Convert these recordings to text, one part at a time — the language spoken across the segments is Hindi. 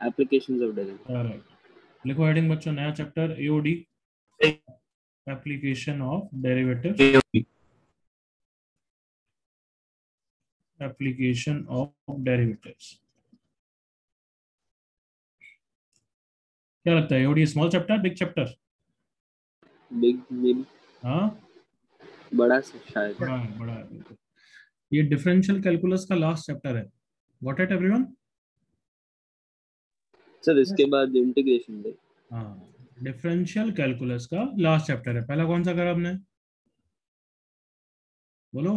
Applications of derivative. करेक्ट। लिखो हेडिंग बच्चों, नया chapter AOD, application of derivative, application of derivatives. क्या लगता है AOD small chapter big chapter? Big, हाँ बड़ा सा शायद। बड़ा है, बड़ा है बिल्कुल। ये डिफरेंशियल कैलकुलस का लास्ट चैप्टर है। What it everyone? सर इसके बाद इंटीग्रेशन दे। हाँ, डिफरेंशियल कैलकुलस का लास्ट चैप्टर है। पहला कौन सा करा आपने, बोलो?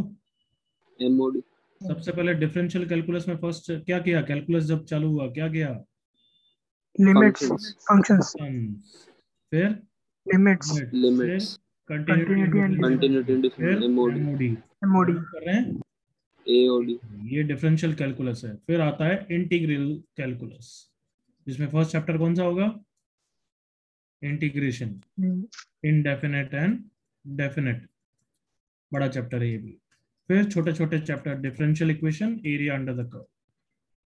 एमओडी। सबसे पहले डिफरेंशियल कैलकुलस में फर्स्ट क्या किया? कैलकुलस जब चालू हुआ क्या किया? लिमिट्स, फंक्शंस, फिर लिमिट्स, फिर लिमिट्स, कंटिन्यूटी एंड कंटिन्यूटी, फिर एमओडी, एमओडी एमओडी, कर रहे हैं। एओडी। ये डिफरेंशियल कैलकुलस है। फिर आता है इंटीग्रल कैलकुलस, जिसमें फर्स्ट चैप्टर कौन सा होगा? इंटीग्रेशन, इनडेफिनेट एंड डेफिनेट, बड़ा चैप्टर है ये भी। फिर छोटे छोटे chapter, differential equation, area under the curve,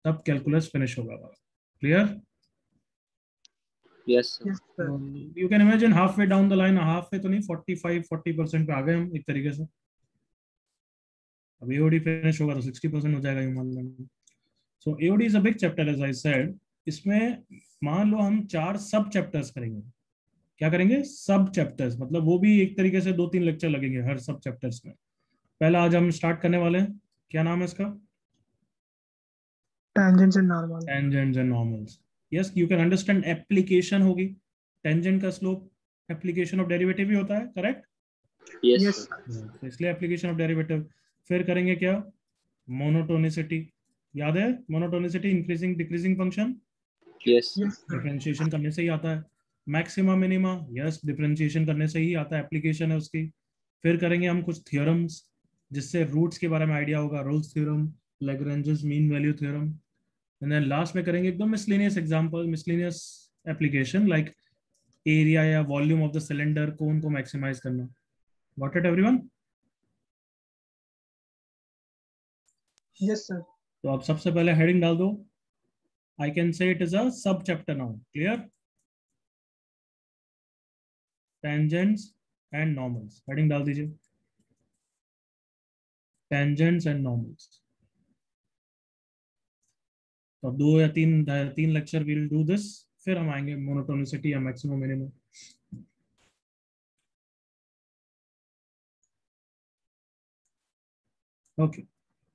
तब कैलकुलस फिनिश होगा। Clear? Yes sir. Yes sir, you can imagine half way down the line, half way तो नहीं, 45-40% पे आ गए हम एक तरीके से। अब एओडी फिनिश होगा तो 60% हो जाएगा, मान लेंगे। So AOD is a big chapter as I said. इसमें मान लो हम 4 सब चैप्टर्स करेंगे। क्या करेंगे? सब चैप्टर्स, मतलब वो भी एक तरीके से 2-3 लेक्चर लगेंगे हर सब चैप्टर्स में। पहला आज हम स्टार्ट करने वाले हैं, क्या नाम है इसका? Tangents and normal, tangents and normals. Yes, you can understand application होगी। टेंजेंट का स्लोप एप्लीकेशन ऑफ डेरिवेटिव ही होता है, करेक्ट? Yes yes sir. इसलिए एप्लीकेशन ऑफ डेरिवेटिव। फिर करेंगे क्या? मोनोटोनिसिटी, याद है? Monotonicity, increasing decreasing function, yes yes differentiation करने से ही आता है। मैक्सिमा मिनिमा, यस, डिफरेंशिएशन करने से ही आता है, एप्लीकेशन है उसकी। फिर करेंगे हम कुछ थियोरम्स, जिससे रूट्स के बारे में आइडिया होगा, Rolle's theorem, Lagrange's mean value theorem. And then last में करेंगे एकदम miscellaneous example, miscellaneous application, like area या volume of the cylinder, cone को मैक्सिमाइज करना। Got it everyone? Yes sir, तो आप सबसे पहले हेडिंग डाल दो, I can say it is a sub chapter now. Clear? Tangents and normals, heading डाल दीजिए, टेंजेंट्स एंड नॉर्मल्स। तो 2 या 3 लेक्चर विल डू दिस, फिर हम आएंगे मोनोटोनिसिटी या मैक्सिमम मिनिमम। ओके,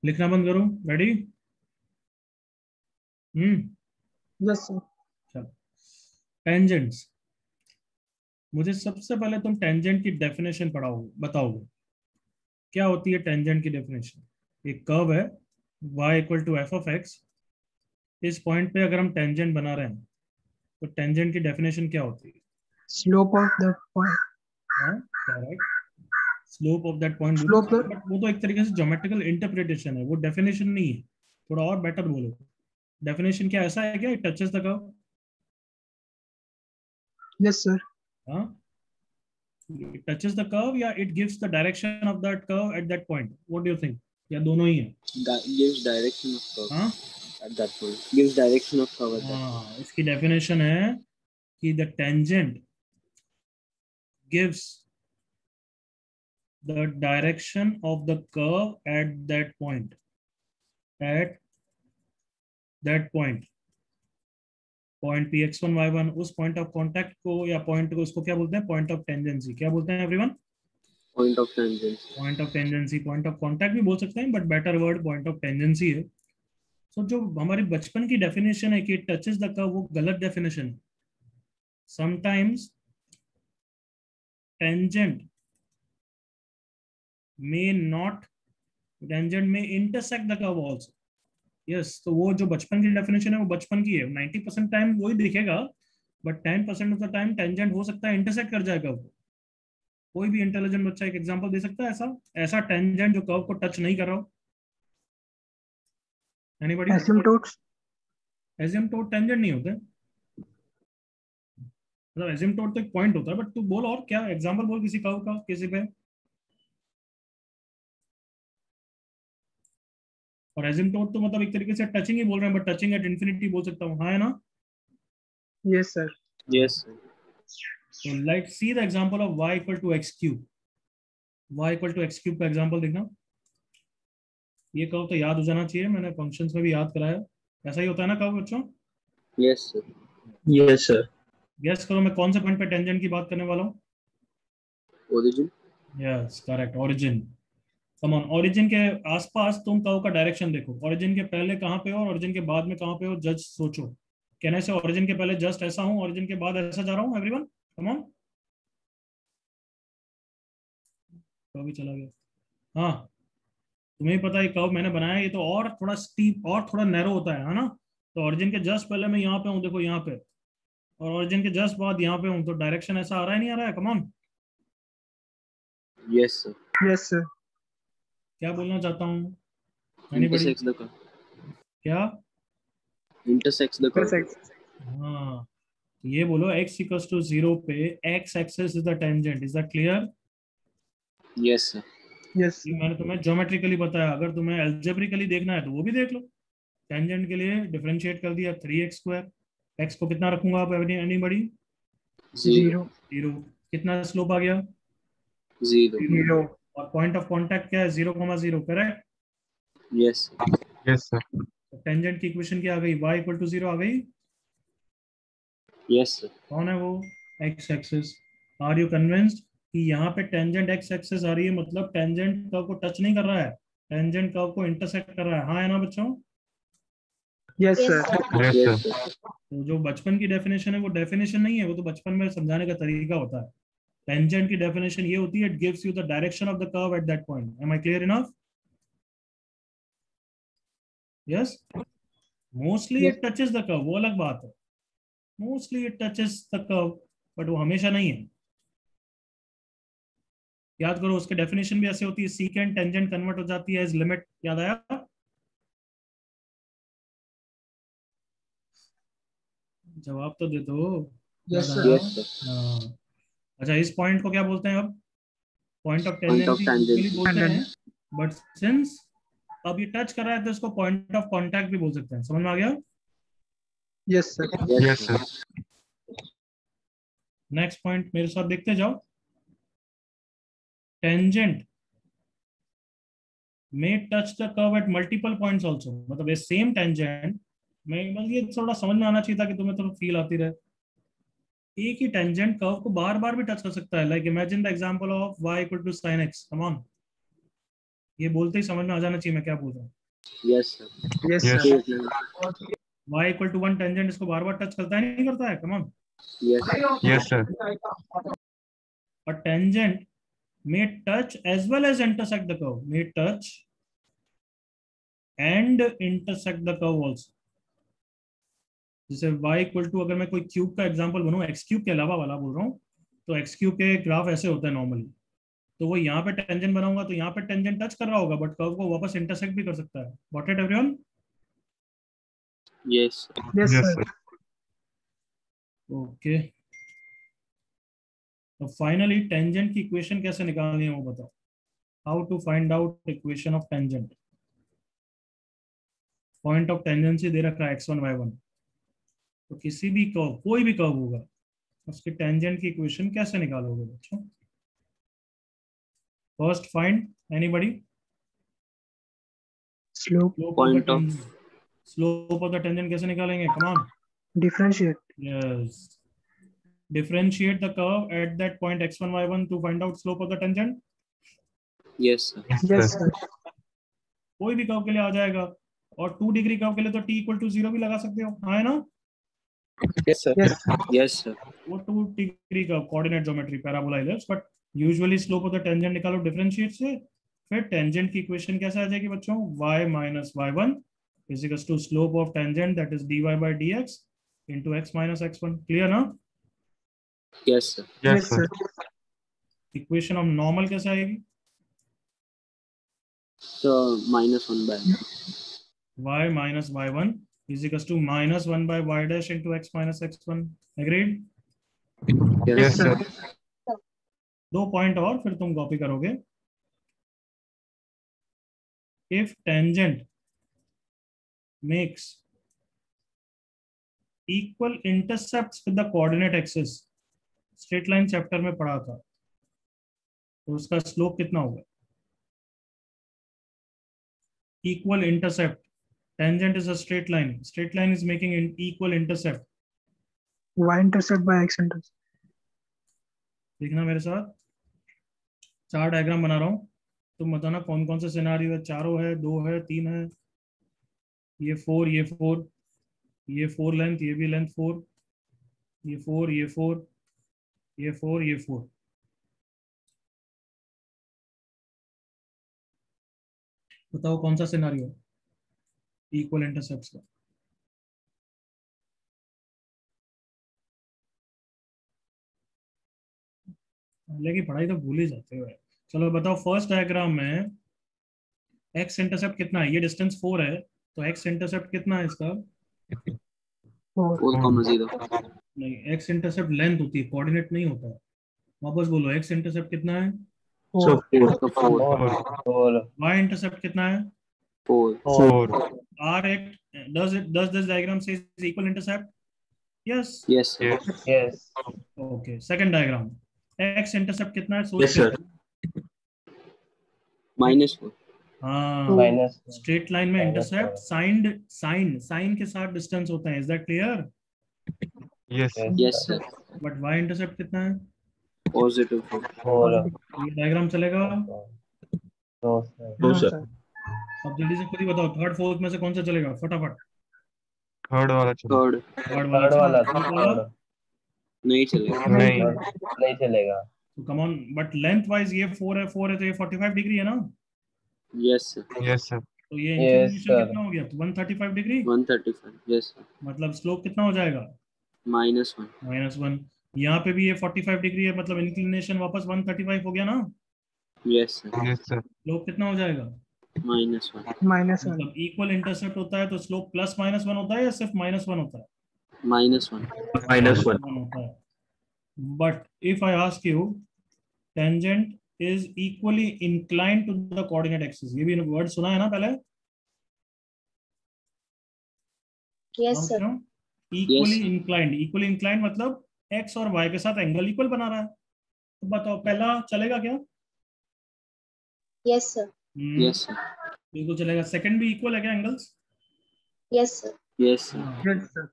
लिखना बंद करो। रेडी? यस सर, चलो, टेंजेंट्स। मुझे सबसे पहले तुम टेंजेंट की डेफिनेशन पढ़ाओगे, बताओगे क्या होती है टेंजेंट की डेफिनेशन? एक कर्व है y = f(x), इस पॉइंट पे अगर हम टेंजेंट बना रहे हैं तो टेंजेंट की डेफिनेशन क्या होती है? स्लोप ऑफ द पॉइंट, हाँ correct, slope of that point. Slope, but वो तो एक तरीके से ज्योमेट्रिकल इंटरप्रिटेशन है, वो डेफिनेशन नहीं है। थोड़ा और बेटर बोलो, डेफिनेशन क्या ऐसा है क्या? It touches the curve. Yes sir, हाँ, it touches the curve या it gives the direction of that curve at that point? What do you think? या दोनों ही है? gives direction of curve हाँ at that point, gives direction of curve at that point. हाँ, इसकी डेफिनेशन है कि the tangent gives the direction of the curve at that point, at that point, point P x1 y1, उस पॉइंट ऑफ कांटेक्ट को या पॉइंट को, उसको क्या बोलते हैं? Point of tangency. क्या बोलते हैं everyone? Point of tangent. Point of tangency, point of contact भी बोल सकते हैं, but better word point of tangency है। सो जो हमारी बचपन की डेफिनेशन है कि टचेस द कर्व, वो गलत डेफिनेशन है। Sometimes tangent may not, tangent may intersect the curve also. Yes, तो वो जो बचपन की डेफिनेशन है वो बचपन की है, 90% टाइम वही दिखेगा, but 10% of the time tangent हो सकता है इंटरसेक्ट कर जाएगा वो। कोई भी इंटेलिजेंट बच्चा एक एग्जांपल दे सकता है ऐसा, ऐसा टेंजेंट जो कर्व को टच नहीं कर रहा हो? एनीबॉडी? एसिम्पटोट्स, एसिम्पटोट टेंजेंट नहीं होते, मतलब एसिम्पटोट तो एक पॉइंट होता है। बट तू बोल और क्या एग्जांपल बोल किसी कर्व का, किसी पे। और एसिम्पटोट तो मतलब एक तरीके से टचिंग ही बोल रहे हैं, बट टचिंग एट इंफिनिटी बोल सकता हूँ, हाँ है ना? Yes, sir. Yes, sir. So let's see the example of y equal to x cube. y equal to x cube का एग्जांपल देखना. ये कर्व तो याद हो जाना चाहिए, मैंने फंक्शंस में भी याद कराया. ऐसा ही होता है ना कर्व बच्चों? Yes, sir. Yes, sir. Guess करो मैं कौन से पॉइंट पे टेंजेंट की बात करने वाला हूँ. Origin. Yes correct, origin. Come on, origin के आसपास तुम कर्व का डायरेक्शन देखो. ओरिजिन के पहले कहाँ पे हो और ओरिजिन के बाद में कहाँ पे हो, जज सोचो. कहने से ओरिजिन के पहले जस्ट ऐसा हूँ, ओरिजिन के बाद ऐसा जा रहा हूँ. Everyone come on. कर्व भी चला गया. हाँ, तुम्हें पता है कर्व मैंने बनाया, ये तो और थोड़ा स्टीप और थोड़ा नैरो होता है ना. तो ओरिजिन के जस्ट पहले मैं यहाँ पे हूँ, देखो यहाँ पे, और ओरिजिन के जस्ट बाद यहाँ पे हूँ, तो डायरेक्शन ऐसा आ रहा है नहीं आ रहा है. Come on. Yes, sir. Yes, sir. क्या बोलना चाहता हूँ? Anybody? Intersects the curve. क्या? Intersects the curve. Intersects. हाँ, ये बोलो x equals to 0 पे x axis is the tangent. Is that clear? Yes, sir. Yes. ये मैंने तुम्हें ज्योमेट्रिकली बताया, अगर तुम्हें एल्जेब्रिकली देखना है तो वो भी देख लो. टेंजेंट के लिए डिफरेंशिएट कर दिया 3x². x को कितना रखूंगा आप? एनीबॉडी? Zero. 0. कितना स्लोप आ गया? Zero. 0. और पॉइंट ऑफ कांटेक्ट क्या है? 0,0. Correct. Yes, sir. Yes, sir. Tangent की इक्वेशन क्या आ गई? y इक्वल टू 0 आ गई. Yes, sir. कौन है वो? x axis. Are you convinced कि यहाँ पे टेंजेंट x एक्सिस आ रही है, मतलब टेंजेंट कर्व को टच नहीं कर रहा है, टेंजेंट कर्व को इंटरसेक्ट कर रहा है. हाँ है ना बच्चों? Yes, sir. Yes, Yes, sir. sir. तो जो बचपन की डेफिनेशन है वो डेफिनेशन नहीं है, वो तो बचपन में समझाने का तरीका होता है. टेंजेंट की डेफिनेशन ये होती है, it gives you the direction of the curve at that point. Am I clear enough? Yes. Mostly Yes. It touches the curve, वो अलग बात है. Mostly it touches the curve, but वो हमेशा नहीं है. याद करो, उसके डेफिनेशन भी ऐसे होती है, सीकेंट टेंजेंट कन्वर्ट हो जाती है एज लिमिट. याद आया? जवाब तो दे दो. Yes, याद sir. आया? Yes, sir. हाँ. अच्छा, इस पॉइंट को क्या बोलते हैं अब? Point of Point of tangency tangent. बोलते हैं, बट सिंस अब ये टच कर रहा है तो इसको पॉइंट ऑफ कांटेक्ट भी बोल सकते हैं. समझ में आ गया? Yes, sir. Yes, Yes, sir. sir. Next point मेरे साथ देखते जाओ. Tangent may touch the curve at multiple points also. मतलब ये सेम टेंजेंट में, बस ये थोड़ा समझ में आना चाहिए था कि तुम्हें थोड़ा फील आती रहे. एक ही टेंजेंट कर्व को बार बार भी टच कर सकता है. Like imagine the example of y equal to sin x. Come on, ये बोलते ही समझ में आ जाना चाहिए मैं क्या बोल रहा हूँ. Yes, sir. Yes, Yes. sir. Straight line. y equal to 1 tangent इसको बार बार टच करता है नहीं करता है? Come on. Yes, sir. Yes, sir. A tangent may touch as well as intersect the curve. May touch and intersect the curve also. जैसे y इक्वल टू, अगर मैं कोई क्यूब का एग्जांपल बनूं, x क्यूब के अलावा वाला बोल रहा हूँ, तो x क्यूब के ग्राफ ऐसे होते हैं नॉर्मली. तो वो यहाँ पे टेंजेंट बनाऊंगा तो यहाँ पे टेंजेंट टच कर रहा होगा, बट कर्व को वापस इंटरसेक्ट भी कर सकता है. Got it everyone? Yes, sir. Yes, Yes, sir. sir. Okay. तो फाइनली टेंजेंट की इक्वेशन कैसे निकालनी है वो बताओ. How to find out equation of tangent. Point of tangency दे रखा है x1 y1. तो किसी भी कर्व, कोई भी कर्व होगा, उसके टेंजेंट की इक्वेशन कैसे निकालोगे बच्चों? First find, anybody? Slope. Point of. Slope of the tangent कैसे निकालेंगे? Come on. Differentiate. Yes. Differentiate the curve at that point x1 y1 to find out slope of the tangent. Yes, sir. Yes, sir. कोई भी कर्व के लिए आ जाएगा. और 2 डिग्री कर्व के लिए तो t इक्वल टू 0 भी लगा सकते हो. हाँ है ना? Yes, sir. Yes. Yes, sir. वो 2 degree curve, coordinate geometry, parabola ellipse. But usually slope of the tangent निकालो डिफरेंशिएट से. फिर टेंजेंट की इक्वेशन कैसे आ जाएगी बच्चों? y minus y1 is equal to slope of tangent, that is dy by dx into x minus x1. Clear ना? Yes, sir. Yes, sir. Equation of normal कैसे आएगी? So -1 by. y minus y1 is equals to minus 1 by y dash into x minus x1. Agreed? Yes, sir. 2 point और फिर तुम कॉपी करोगे. If tangent makes equal intercepts with the coordinate axis, straight line chapter में पढ़ा था, तो उसका स्लोप कितना होगा? Equal intercept, tangent is a straight line is making equal intercept. Y intercept by X intercept. देखना मेरे साथ, चार डायग्राम बना रहा हूँ, तुम बताना कौन कौन से सिनारियो है, चारों है, दो है, तीन है, ये फोर, ये फोर, ये फोर लेंथ, ये भी लेंथ फोर, ये फोर, ये फोर, ये फोर, ये फोर। बताओ कौन सा सिनारियो इक्वल इंटरसेप्ट्स का? पहले की पढ़ाई तो भूल ही जाते हो यार। चलो बताओ, फर्स्ट डायग्राम में एक्स इंटरसेप्ट कितना है? ये डिस्टेंस 4 है, तो एक्स इंटरसेप्ट कितना है इसका? 4. 4,0। नहीं, एक्स इंटरसेप्ट लेंथ होती है, कोऑर्डिनेट नहीं होता है। वापस बोलो, एक्स इंटरसेप्ट कितना है? So 4. 4. तो 4 4. वाई इंटरसेप्ट कितना है? 4 4. Are act, does this diagram says equal intercept? Yes. Yes sir. Yes. Yes. Okay, second diagram, X intercept कितना है? सोच Yes, के sir. -4 हाँ, Minus. स्ट्रेट लाइन में इंटरसेप्ट साइन के साथ डिस्टेंस होता है, is that clear? Yes. Yes sir. But Y intercept कितना है? +4 4. ये डायग्राम चलेगा? No, sir. No, sir. अब जल्दी से खुद ही बताओ, थर्ड फोर्थ में से कौन सा चलेगा, फटाफट। थर्ड वाला चलो। थर्ड थर्ड वाला थर्ड वाला चलेगा, fourth वाला? नहीं चलेगा। नहीं नहीं चलेगा। तो come on, but length wise ये 4 है तो ये 45 डिग्री है ना? Yes sir. Yes sir. तो ये Yes, इंक्लिनेशन sir. कितना हो गया? तो 135 डिग्री। 135 yes sir. मतलब स्लोप कितना हो जाएगा? -1 -1। यहाँ पे भी ये 45 डिग्री है, मतलब इंक्लिनेशन वापस 135 हो गया ना? Yes sir. Yes sir. Slope कितना हो जाएगा? -1 -1. मतलब इक्वल इंटरसेप्ट होता है तो स्लोप +-1 होता है या सिर्फ -1 होता है? -1 -1. -1 होता है। But if I ask you, tangent is equally inclined to the coordinate axis, ये भी वर्ड सुना है ना पहले? Yes sir. Equally Yes. Inclined, equally inclined मतलब एक्स और वाई के साथ एंगल इक्वल बना रहा है। तो बताओ पहला चलेगा क्या? Yes sir. Yes sir. बिल्कुल चलेगा। सेकंड भी इक्वल है क्या angles? Yes sir. Yes sir. हाँ, Yes, sir.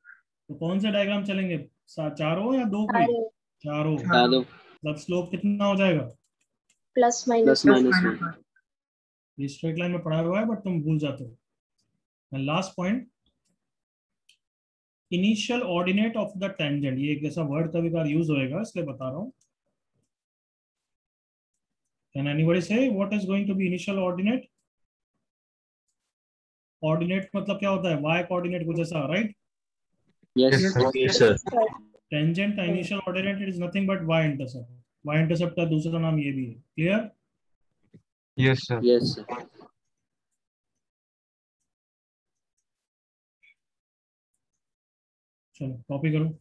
तो कौन से डायग्राम चलेंगे, चारों या दो कोई? सारे चारों। शादो मतलब स्लोप कितना हो जाएगा? प्लस माइनस +-1 ये स्ट्रेट लाइन में पढ़ा हुआ है बट तुम भूल जाते हो। Last point, initial ordinate of the tangent, ये एक ऐसा वर्ड कभी बार यूज होएगा इसलिए बता रहा हूँ। Can anybody say what is going to be initial ordinate? Ordinate मतलब क्या होता है? वाई कोऑर्डिनेट कुछ ऐसा, right? Yes Yes, sir. sir. Yes, sir. Tangent का initial ordinate is nothing but Y intercept. Y intercept का दूसरा नाम ये भी है, clear? Yes, sir. Yes sir. चलो कॉपी करो।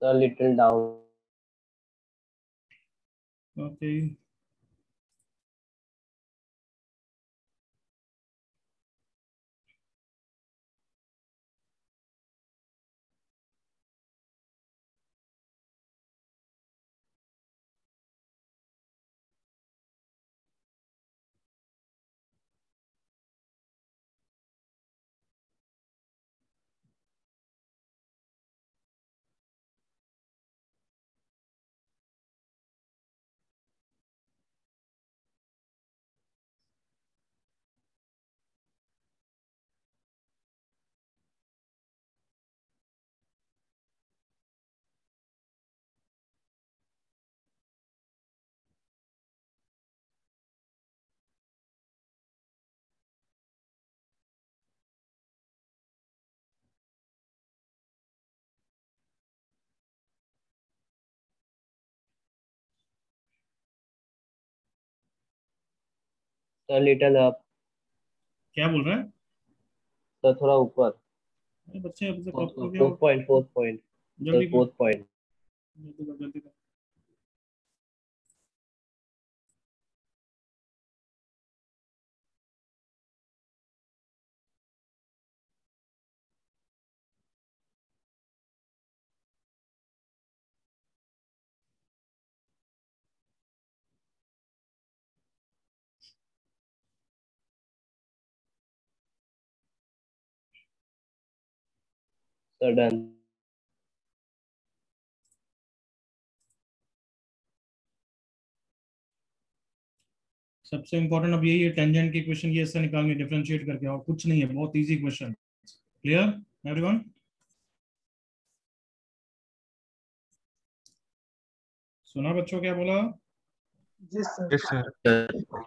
A little down. Okay. A little up. क्या बोल रहा है? तो थोड़ा ऊपर. अरे बच्चे अभी तक कब हो गया? Fourth point. Fourth point. जल्दी The कर, fourth point. जल्दी कर, जल्दी कर. So done. सबसे इंपॉर्टेंट अब यही है, टेंजेंट की क्वेश्चन ये इससे निकालनी, डिफरेंशिएट करके, और कुछ नहीं है, बहुत इजी क्वेश्चन. Clear everyone? सुना बच्चों क्या बोला? Yes, sir. Yes, sir.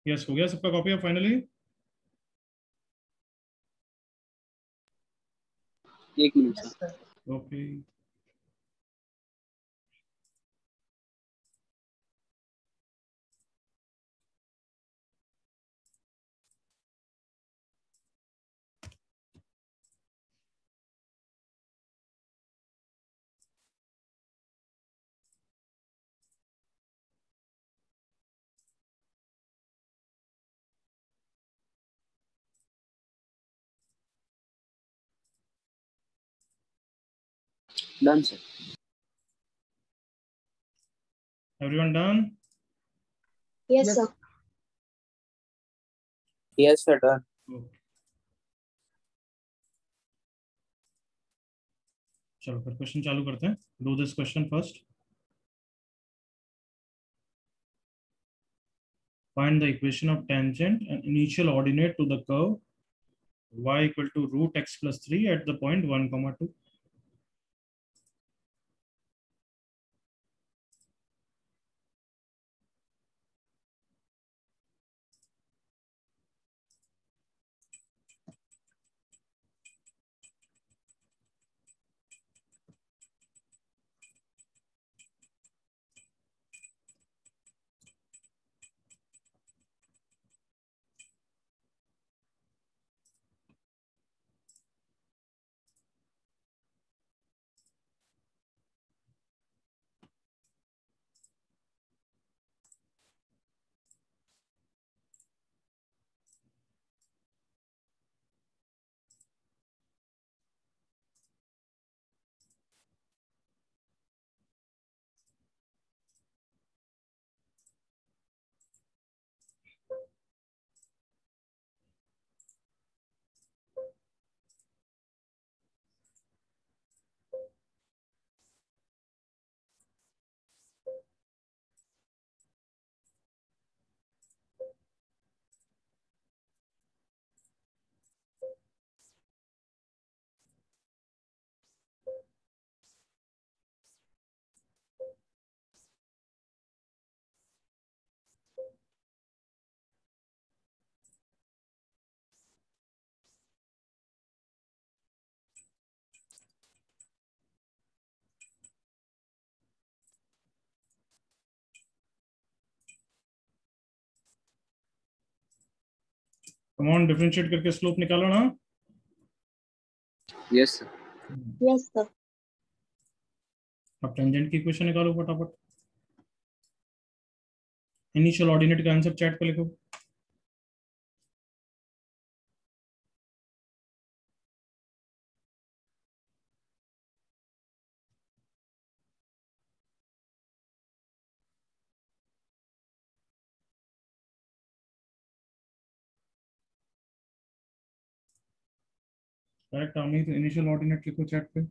Yes, हो गया सबका कॉपी अब फाइनली? एक minute Yes, sir. sir. Okay. Done sir. Everyone done? Yes, Yes. sir. Yes sir done. चलो फिर क्वेश्चन चालू करते हैं. Do this question first. find the equation of tangent and initial ordinate to the curve y equal to root x plus 3 at the point 1 comma 2. Come on, differentiate करके स्लोप निकालो ना. Yes, sir. Yes, sir. अब टेंजेंट की इक्वेशन निकालो फटाफट. इनिशियल ऑर्डिनेट का आंसर चैट पे लिखो. करेक्ट आमी, तो इनिशियल ऑर्डिनेट लिखो चैट पे.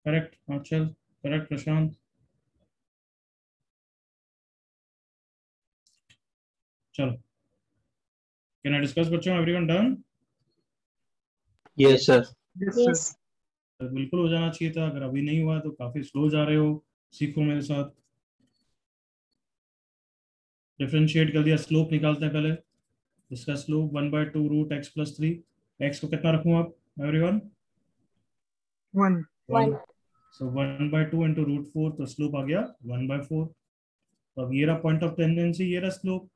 करेक्ट आंचल, करेक्ट प्रशांत. चलो, कैन आई डिस्कस बच्चों? Everyone done? Yes, sir. Yes, sir. Yes. बिल्कुल हो जाना चाहिए था. अगर अभी नहीं हुआ तो काफी स्लो जा रहे हो. सीखो मेरे साथ. डिफरेंशिएट कर दिया, स्लोप निकालते हैं पहले. इसका slope 1/2 root x plus 3. X को कितना रखूं आप एवरीवन? 1. 1. सो 1/2 इंटू रूट 4, तो स्लोप आ गया 1/4. तो अब ये रहा पॉइंट ऑफ टेंजेंसी, ये रहा slope.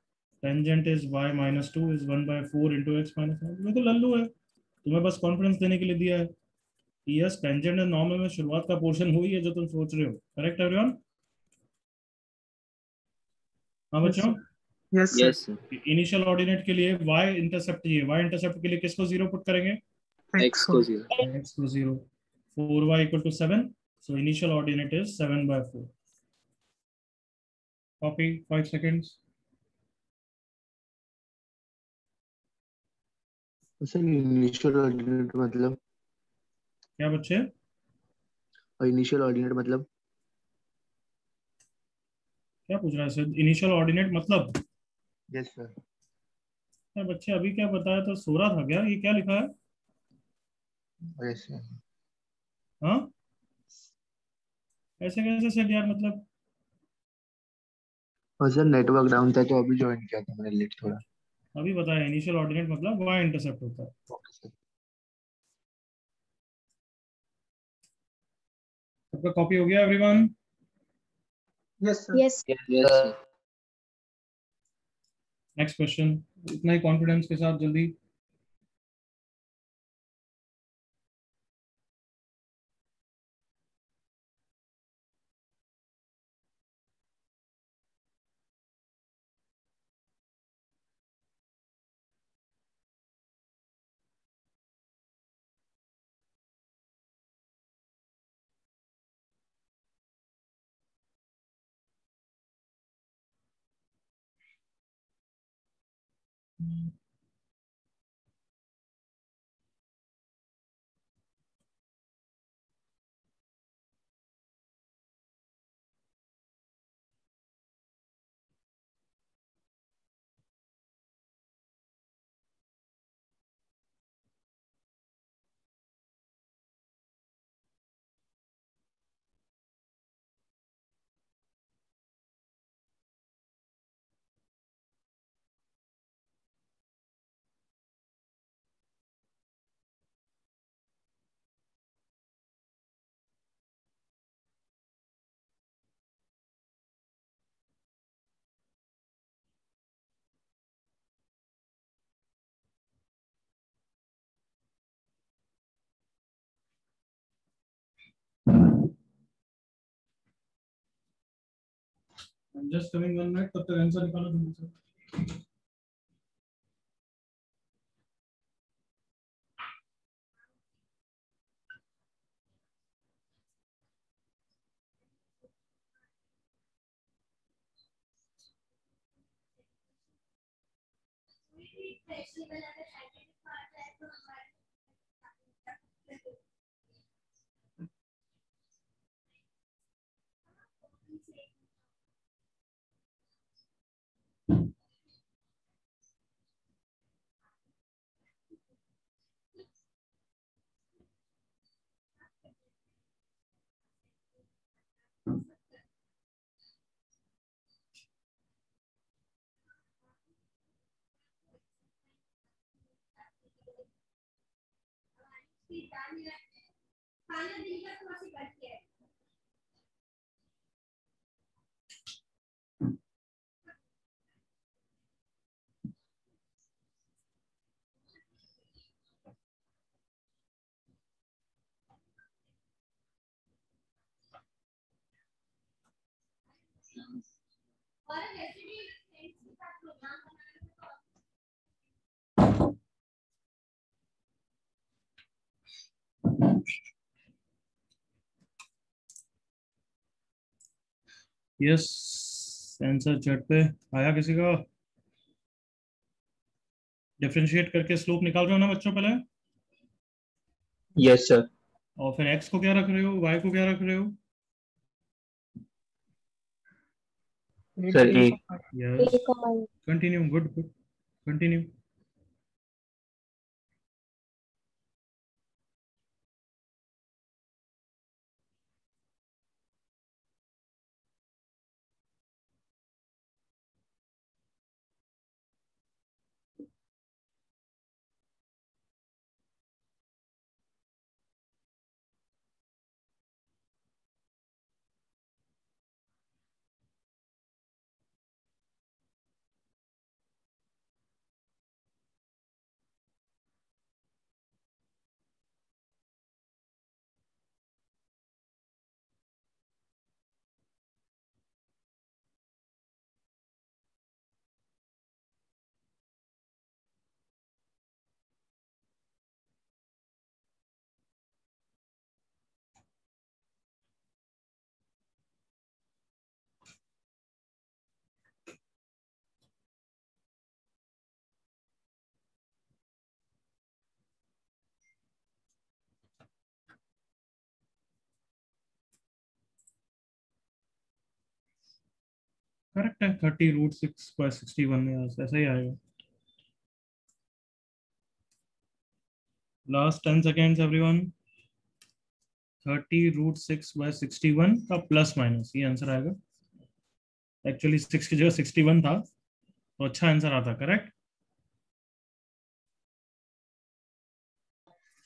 Tangent is y minus 2 is 1/4 into X minus 1. ये तो लल्लू है, तुम्हें बस कॉन्फिडेंस देने के लिए दिया है. यस, टेंजेंट एंड नॉर्मल में शुरुआत का पोर्शन वही है जो तुम सोच रहे हो. Correct everyone? हाँ Yes, बच्चों. sir. Yes, sir. Yes, sir. Initial ordinate के लिए y इंटरसेप्ट चाहिए. y इंटरसेप्ट के लिए किसको जीरो पुट करेंगे? X को 0. x को 0. 4y equal to 7. So initial ordinate is 7/4. Copy 5 seconds. Sir initial ordinate मतलब? क्या बच्चे? और इनिशियल ऑर्डिनेट मतलब? क्या पूछ रहा है सर? इनिशियल ऑर्डिनेट मतलब? Yes sir. क्या बच्चे अभी क्या बताया था? सो रहा था क्या? ये क्या लिखा है? Yes sir. हाँ, ऐसे कैसे सेट यार? मतलब और सर नेटवर्क डाउन था तो अभी ज्वाइन किया था मैंने लेट थोड़ा. अभी बताया इनिशियल ऑर्डिनेट मतलब y इंटरसेप्ट होता है. Okay sir. सबका कॉपी हो गया everyone? Yes, sir. Yes. Yes, sir. Next question. इतना ही कॉन्फिडेंस के साथ जल्दी. जस्ट कमिंग 1 मिनट, तब तक आंसर निकालो जल्दी से। यस, आंसर चैट पे आया किसी का? डिफरेंशिएट करके स्लोप निकाल रहे हो ना बच्चों पहले, यस सर। और फिर x को क्या रख रहे हो, y को क्या रख रहे हो? Sir A. Yes, continue, good good, continue. Correct है, 30√6/61 में ऐसा ही आएगा। Last 10 seconds everyone. 30√6/61 का प्लस माइनस, ये आंसर आएगा। एक्चुअली 6 की जगह 61 था, तो अच्छा आंसर आता। करेक्ट।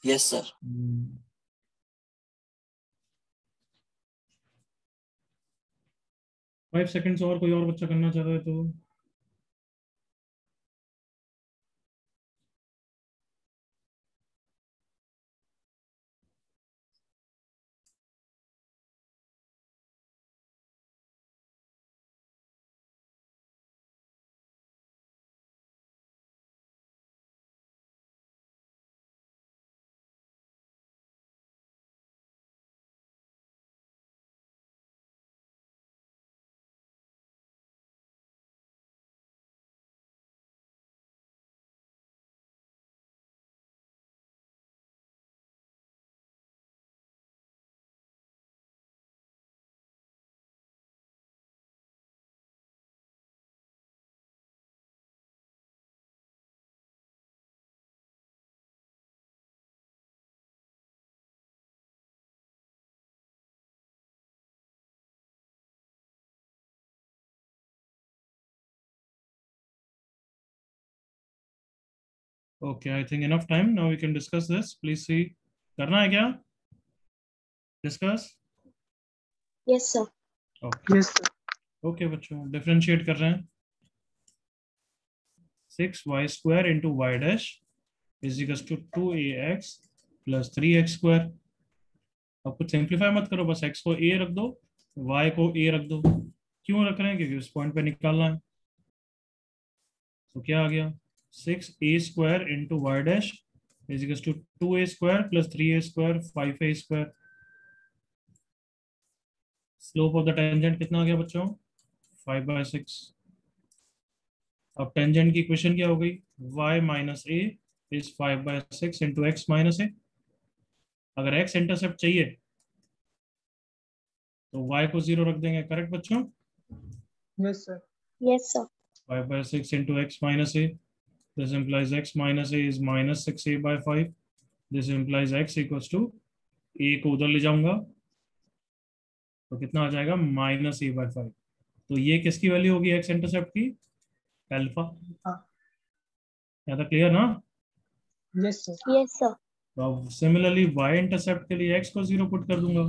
Yes sir. 5 सेकेंड्स और, कोई और बच्चा करना चाह रहा है तो Okay, I think enough time. Now we can discuss this. Please see. करना है क्या? Discuss. Yes, sir. Okay. Yes, sir. Okay, बच्चों डिफरेंशिएट कर रहे हैं. 6y square into y dash is equals to 2ax plus 3x square. अब कुछ सिंप्लीफाई मत करो, बस x को a रख दो, y को a रख दो. क्यों रख रहे हैं? क्योंकि उस पॉइंट पे निकालना है. तो क्या आ गया? 6a square into y dash is equals to 2a square plus 3a square 5a square. Slope of the tangent कितना आ गया बच्चों? 5/6. अब टेंजेंट की इक्वेशन क्या हो गई? y minus A is 5/6 into X minus A. अगर x इंटरसेप्ट चाहिए तो y को 0 रख देंगे. करेक्ट बच्चों? Yes, sir. Yes, sir. 5/6 into x minus a. This implies x minus a is minus 6a by 5. This implies x equals to a को उधर ले जाऊंगा तो कितना आ जाएगा? Minus a by 5. तो ये किसकी वैल्यू होगी x इंटरसेप्ट की? अल्फा. हाँ. या तो क्लियर ना? Yes, sir. Yes, sir. तो अब सिमिलरली y इंटरसेप्ट के लिए x को 0 पुट कर दूंगा,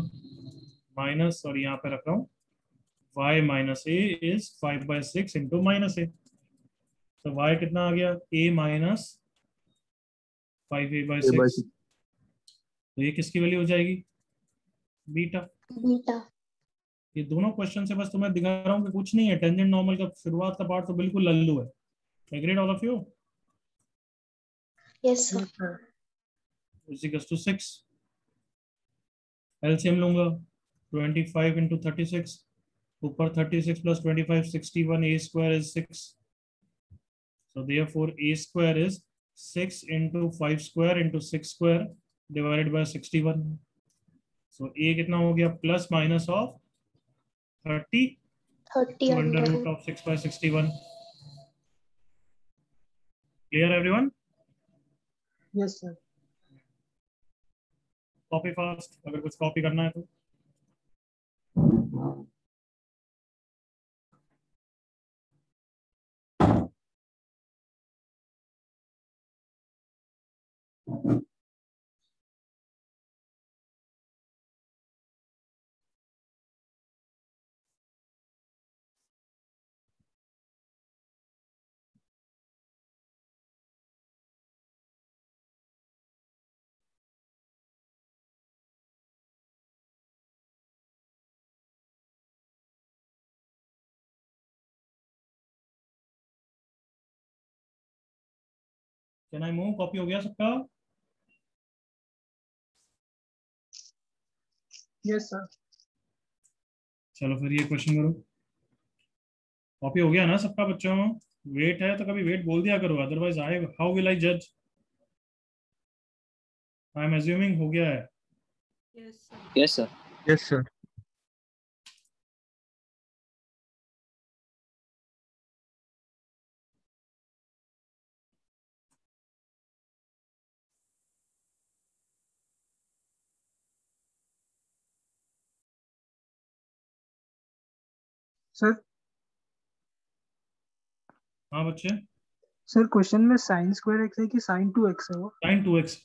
माइनस, और यहाँ पे रख रहा हूँ y minus a is 5/6 into minus a. तो y कितना आ गया? a minus 5a/6. तो ये किसकी वैल्यू हो जाएगी? बीटा. Beta. ये दोनों क्वेश्चन से बस तुम्हें दिखा रहा हूँ कि कुछ नहीं है. टेंजेंट नॉर्मल का शुरुआत का पार्ट तो बिल्कुल लल्लू है. Agreed all of you? Yes, sir. Yes, sir. Is equals to 6. LCM लूंगा 25 इंटू 36. ऊपर 36 plus 25 61. a square is 6. So therefore a square is 6 into 5 square into 6 square divided by 61. So a कितना हो गया? Plus minus of 30 30 to under under root of 6 by 61. Clear everyone? Yes, sir. Copy fast अगर कुछ कॉपी करना है तो. Can I move? कॉपी हो गया सबका? Yes, sir. चलो फिर ये क्वेश्चन करो. कॉपी हो गया ना सबका बच्चों? वेट है तो कभी वेट बोल दिया करो, otherwise I how will I जज? आई एम अज्यूमिंग हो गया है. Yes, sir. Yes, sir. Sir, हाँ बच्चे. sir, question में sin square x है कि sin 2x है वो? sin 2x.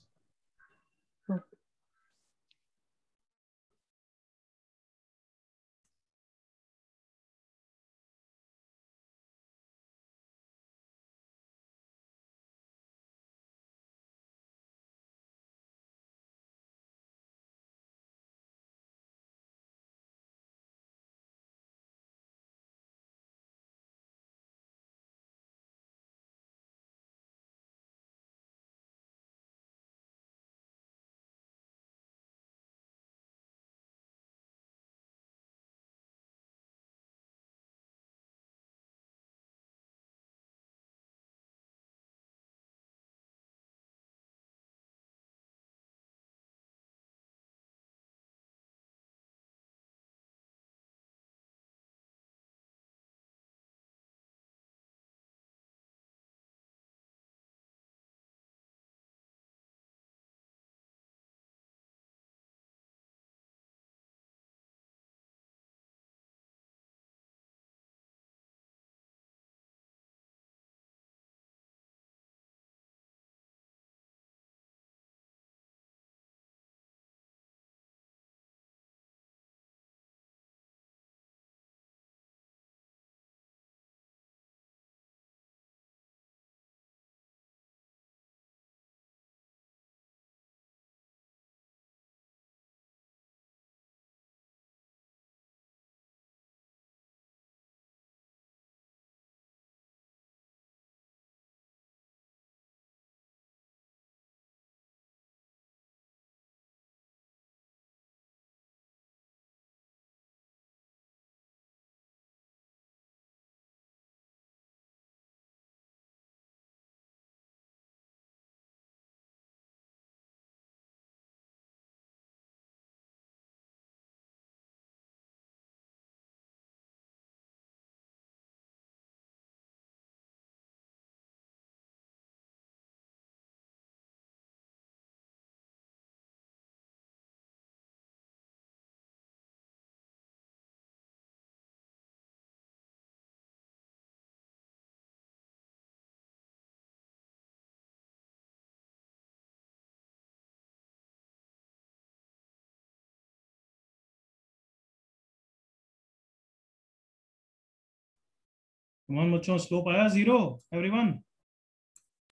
कमान बच्चों, स्लोप आया 0 एवरीवन?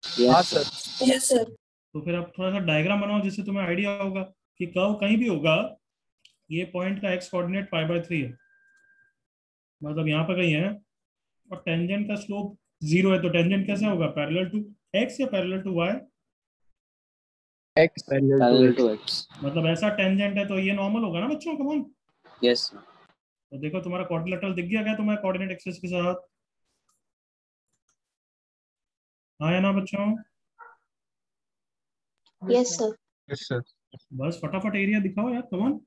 हाँ सर। Yes sir. तो फिर आप थोड़ा सा डायग्राम बनाओ जिससे तुम्हें आइडिया होगा कि कर्व कहीं भी होगा, ये पॉइंट का एक्स कोऑर्डिनेट π/3 है, मतलब यहाँ पे कहीं है, और टेंजेंट का स्लोप 0 है, तो टेंजेंट कैसे होगा? पैरेलल टू एक्स या parallel to Y? X parallel to X. मतलब ऐसा टेंजेंट है तो ये नॉर्मल होगा ना बच्चों, कम ऑन। Yes sir. तो देखो तुम्हारा क्वाड्रिलेटरल दिख गया क्या तुम्हारे कोऑर्डिनेट एक्सिस के साथ? हाँ या ना बच्चों? Yes sir. Yes sir. बस फटाफट एरिया दिखाओ यार, कम ऑन।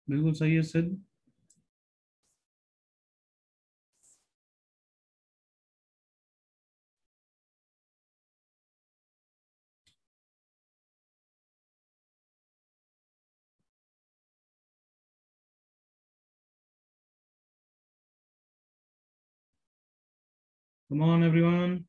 बिल्कुल सही है सिद्ध। Come on everyone.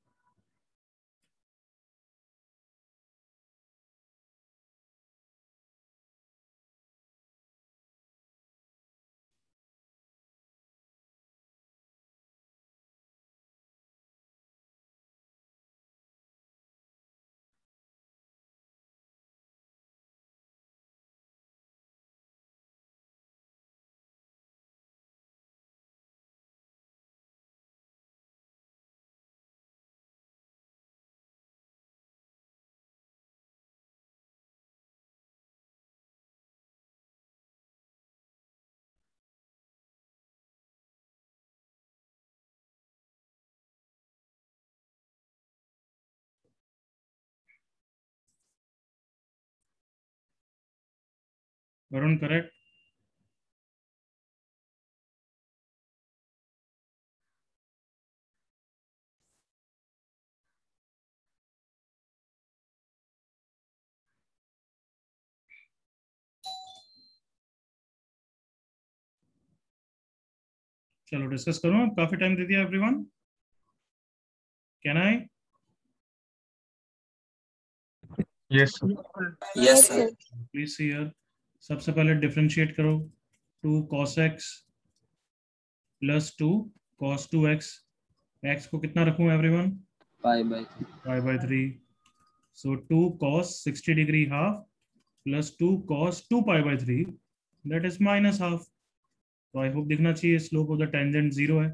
Varun, correct? चलो डिस्कस करो, काफी टाइम दे दिया everyone. Can I? Yes sir. Yes sir. Please see here. सबसे पहले डिफरेंशिएट करो, 2 cos x plus 2 cos 2x। x को कितना रखूं everyone? π/3। So 2 cos 60 degree half plus 2 cos 2π/3, that is minus half. तो आई होप दिखना चाहिए, स्लोप ऑफ द टेंजेंट 0 है,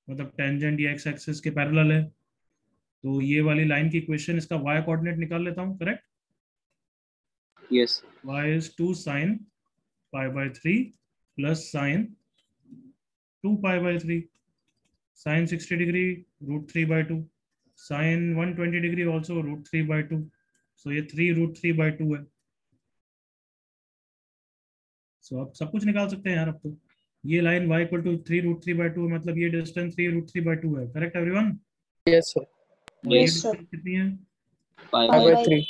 मतलब टेंजेंट ये एक्स एक्सिस के पैरेलल है। तो ये वाली लाइन की इक्वेशन, इसका y कोऑर्डिनेट निकाल लेता हूँ, correct? Yes. y is 2 sin π/3 plus sin 2π/3, sin 60 degree √3/2, sin 120 degree also √3/2। सो ये 3√3/2 है। सो आप सब कुछ निकाल सकते हैं यार अब तो। ये लाइन y इक्वल टू 3√3/2 है, मतलब ये डिस्टेंस 3√3/2 है, करेक्ट एवरीवन? Yes sir. और ये Yes, sir. डिस्टेंस कितनी है? π/3।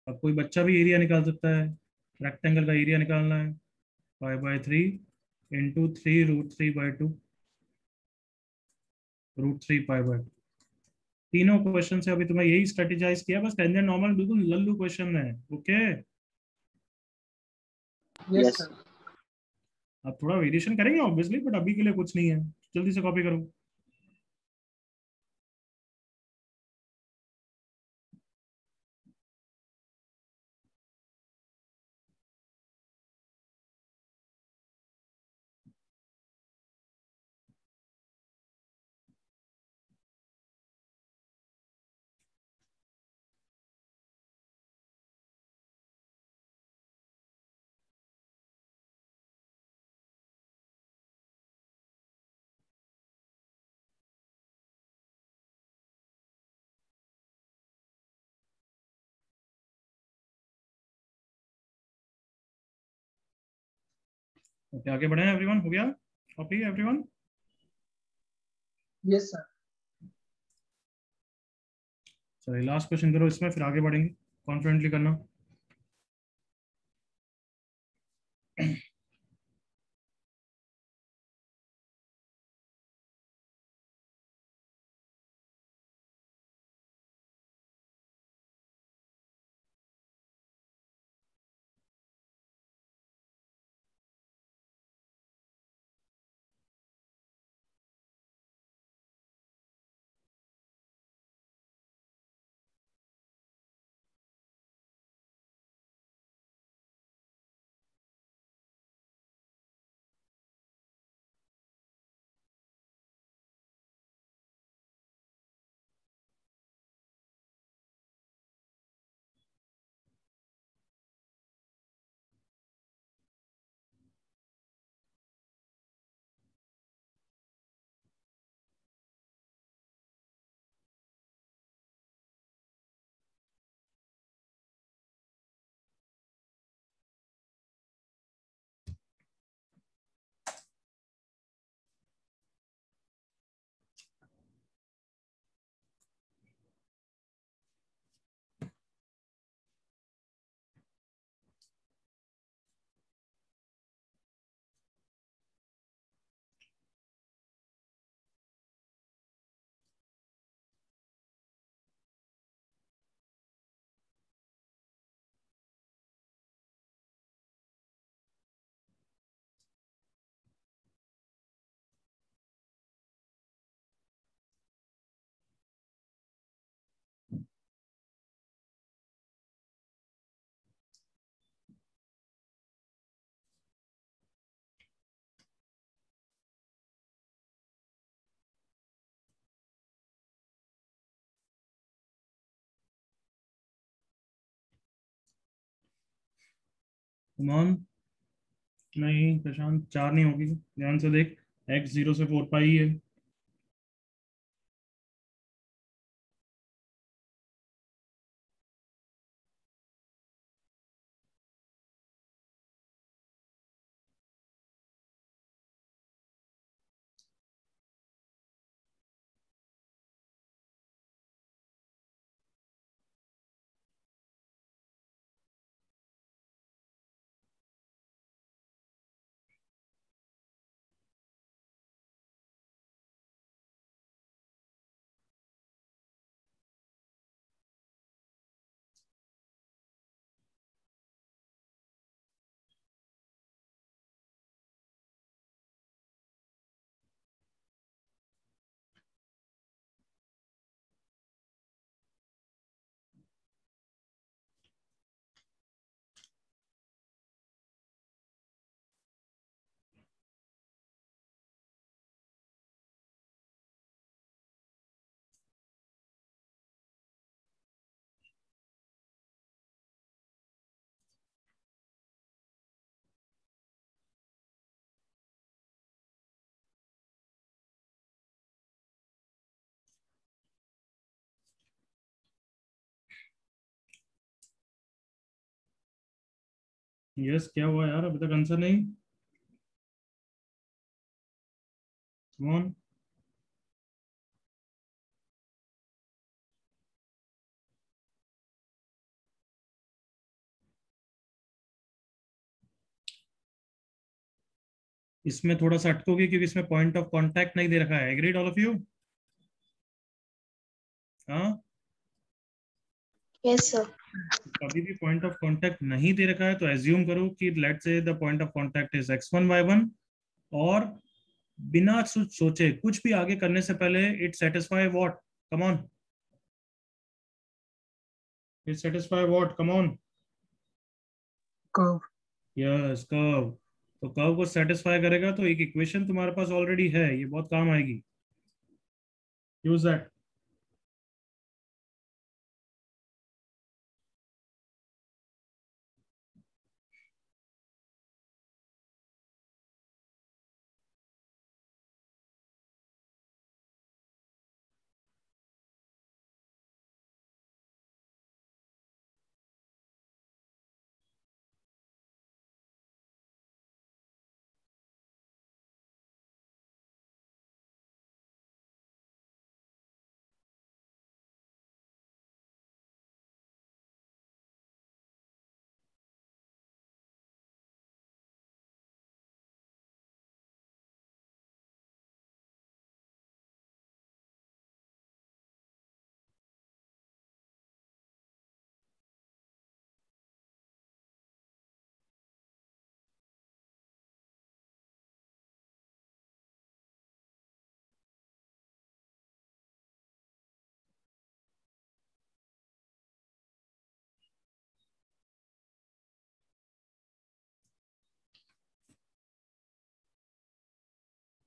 अब कोई बच्चा भी एरिया निकाल सकता है, रेक्टेंगल का एरिया निकालना है, π/3 इंटू 3√3/2, √3π/2। तीनों क्वेश्चन से अभी तुम्हें यही स्ट्रेटेजाइज किया, बस टेंजेंट नॉर्मल बिल्कुल लल्लू क्वेश्चन है। Okay, yes. अब थोड़ा वेरिएशन करेंगे ऑब्वियसली, बट अभी के लिए कुछ नहीं है। जल्दी से कॉपी करो। ओके, आगे बढ़े एवरीवन, हो गया कॉपी एवरीवन? Yes sir. चलिए लास्ट क्वेश्चन करो इसमें, फिर आगे बढ़ेंगे, कॉन्फिडेंटली करना। कमान, नहीं प्रशांत, 4 नहीं होगी, ध्यान से देख, x 0 से 4 पाई है। यस, क्या हुआ यार, अभी तक आंसर नहीं? कमान, इसमें थोड़ा सा अटकोगे क्योंकि इसमें पॉइंट ऑफ कांटेक्ट नहीं दे रखा है। Agreed all of you? हाँ, यस सर। कभी भी पॉइंट ऑफ कांटेक्ट नहीं दे रखा है तो एज्यूम करो कि let's say the point of contact is x1 y1, और बिना सोचे कुछ भी आगे करने से पहले it satisfy what? Come on, it satisfy what? Come on. Curve. Yes, curve. तो कर्व को सेटिस्फाई करेगा तो एक इक्वेशन तुम्हारे पास ऑलरेडी है, ये बहुत काम आएगी। Use that.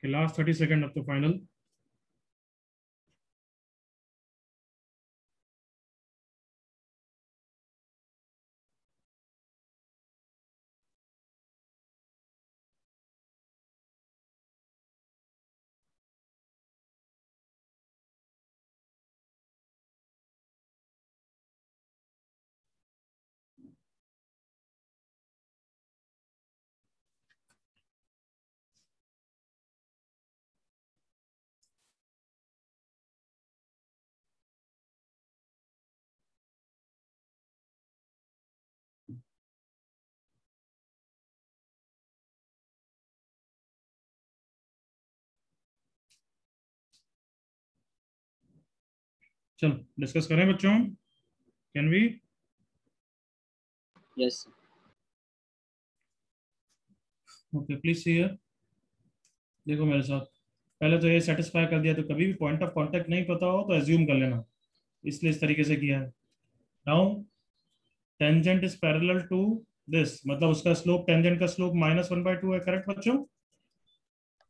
Okay, last 30 seconds up to final. चलो डिस्कस करें बच्चों, can we? Yes. Okay please see here. देखो मेरे साथ, पहले तो ये सेटिस्फाई कर दिया, तो कभी भी पॉइंट ऑफ कांटेक्ट नहीं पता हो तो एज्यूम कर लेना, इसलिए इस तरीके से किया है। Now tangent is parallel to this, मतलब उसका स्लोप, टेंजेंट का स्लोप -1/2 है, करेक्ट बच्चों?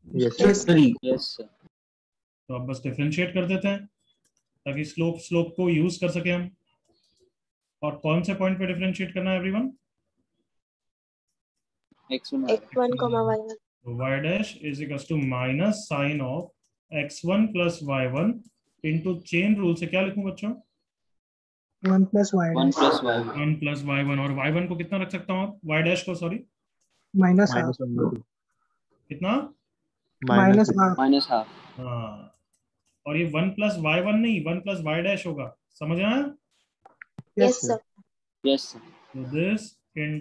Yes, sir. Yes, sir. तो अब बस डिफरेंशिएट कर देते हैं ताकि स्लोप को यूज कर सके हम। और कौन से पॉइंट पे डिफरेंशिएट करना है एवरीवन? X1. X1, Y1. तो y dash is equal to minus sine of x1 plus y1 into chain rule से क्या लिखूं बच्चों? 1 plus y 1 dash plus y1. 1 plus y1, और y1 को कितना रख सकता हूँ आप? y डैश को, सॉरी, minus half. Minus 1/2. कितना? Minus half. Minus half. हाँ, और ये 1 प्लस y1 नहीं, 1 प्लस y डैश होगा, समझ आया? Yes, sir. Yes, sir.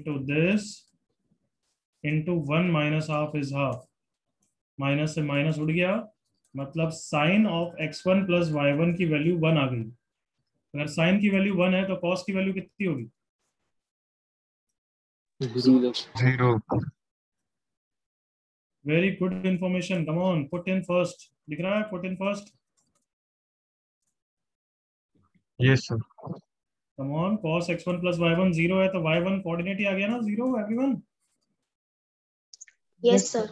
तो this into 1 minus half is half, minus से माइनस उड़ गया, मतलब sign of x1 plus y1 की वैल्यू 1 आ गई। अगर साइन की वैल्यू 1 है तो कॉस की वैल्यू कितनी होगी? 0. 0. Very good information, come on, put in first, दिख रहा है? Put in first, Yes, sir. Come on. cos x1 plus y1 0 है तो y1 कोऑर्डिनेट ही आ गया ना, 0 everyone. Yes, sir.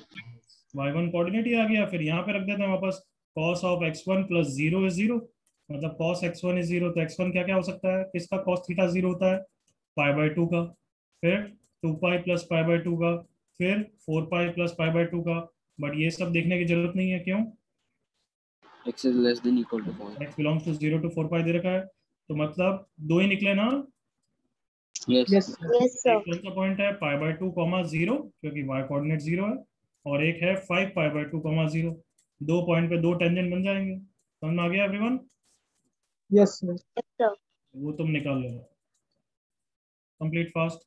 y1 coordinate ही आ गया, फिर यहाँ पे रख देते हैं वापस, cos of x1 plus 0 is 0, मतलब cos x1 इज 0, तो x1 क्या क्या हो सकता है, किसका cos थीटा 0 होता है? π/2 का, फिर 2π प्लस π/2 का, फिर 4π प्लस π/2 का। बट ये सब देखने की जरूरत नहीं है, क्यों? X is less than equal to 4. x belongs to 0 to 4π दे रखा है, तो मतलब दो ही निकले ना। Yes. Yes, sir. Yes, sir. एक कौन सा पॉइंट है? π/2, 0, क्योंकि y कोऑर्डिनेट 0 है, और एक है 5π/2, 0। दो पॉइंट पे दो टेंजेंट बन जाएंगे, समझ में आ गया everyone? Yes, sir. Yes, sir. वो तुम निकाल लो, कंप्लीट फास्ट।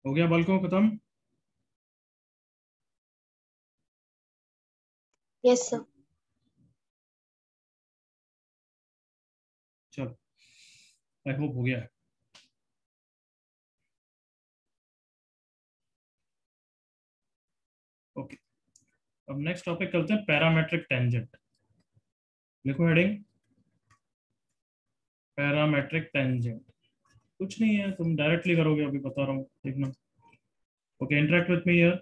हो गया बालकों, खत्म? Yes, sir. चलो, आई होप हो गया है। ओके, अब नेक्स्ट टॉपिक करते हैं पैरामेट्रिक टेंजेंट। लिखो हेडिंग पैरामेट्रिक टेंजेंट। कुछ नहीं है, तुम डायरेक्टली करोगे, अभी बता रहा हूँ, देखना। Okay, interact with me here.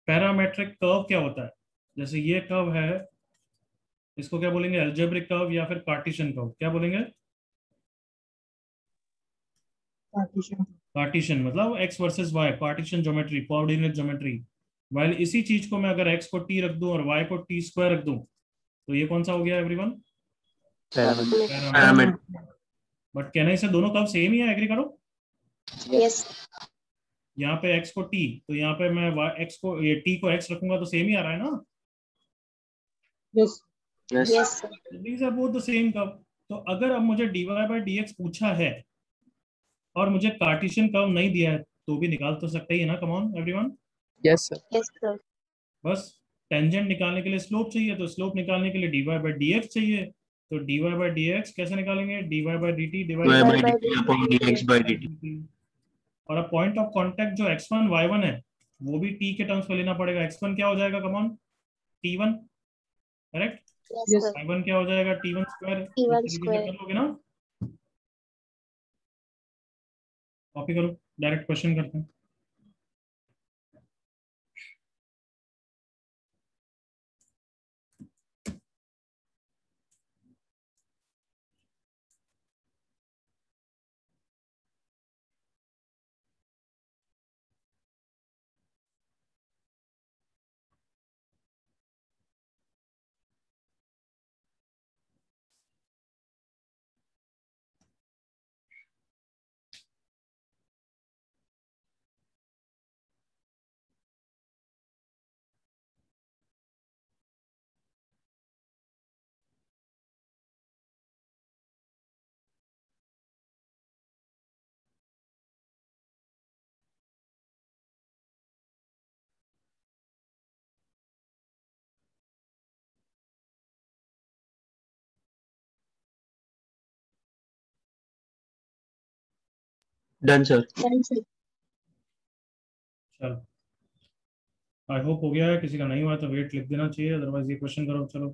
Parametric curve क्या होता है? जैसे ये कर्व है, इसको क्या बोलेंगे? अलजेब्रिक कर्व या फिर कार्टेशियन कर्व, क्या बोलेंगे? पार्टीशन। कार्टेशियन मतलब X versus Y, Cartesian geometry, coordinate geometry. While इसी चीज को मैं अगर एक्स को टी रख दूं और वाई को टी स्क्वायर रख दूं, तो ये कौन सा हो गया एवरीवन? पैरामीटर। बट कहने से दोनों कर्व सेम ही है, एग्री करो। यस यहाँ पे x को t, तो यहाँ पे मैं x को, ये t को x रखूंगा तो सेम ही आ रहा है ना। Yes Yes. Yes sir these are both the same curve. तो अगर अब मुझे dy बाय dx पूछा है और मुझे कार्टेशियन कर्व नहीं दिया है, तो भी निकाल तो सकते ही है ना। Come on everyone. Yes, sir. Yes sir बस टेंजेंट निकालने के लिए स्लोप चाहिए, तो स्लोप निकालने के लिए dy बाय dx चाहिए। तो dy बाय dx कैसे निकालेंगे? dy by dt divide y by dt upon dx by dt. और अब पॉइंट ऑफ कांटेक्ट जो x1 y1 है, वो भी t के टर्म्स में लेना पड़ेगा। x1 क्या हो जाएगा? Come on, t1, correct. Yes Yes. Sir y1 क्या हो जाएगा? t1 square. इस T1 तरीके से square. कर लोगे ना। कॉपी करो, डायरेक्ट क्वेश्चन करते हैं। Done, sir. Done, sir. चलो, आई होप हो गया है। किसी का नहीं हुआ तो वेट लिख देना चाहिए, अदरवाइज ये क्वेश्चन करो। चलो।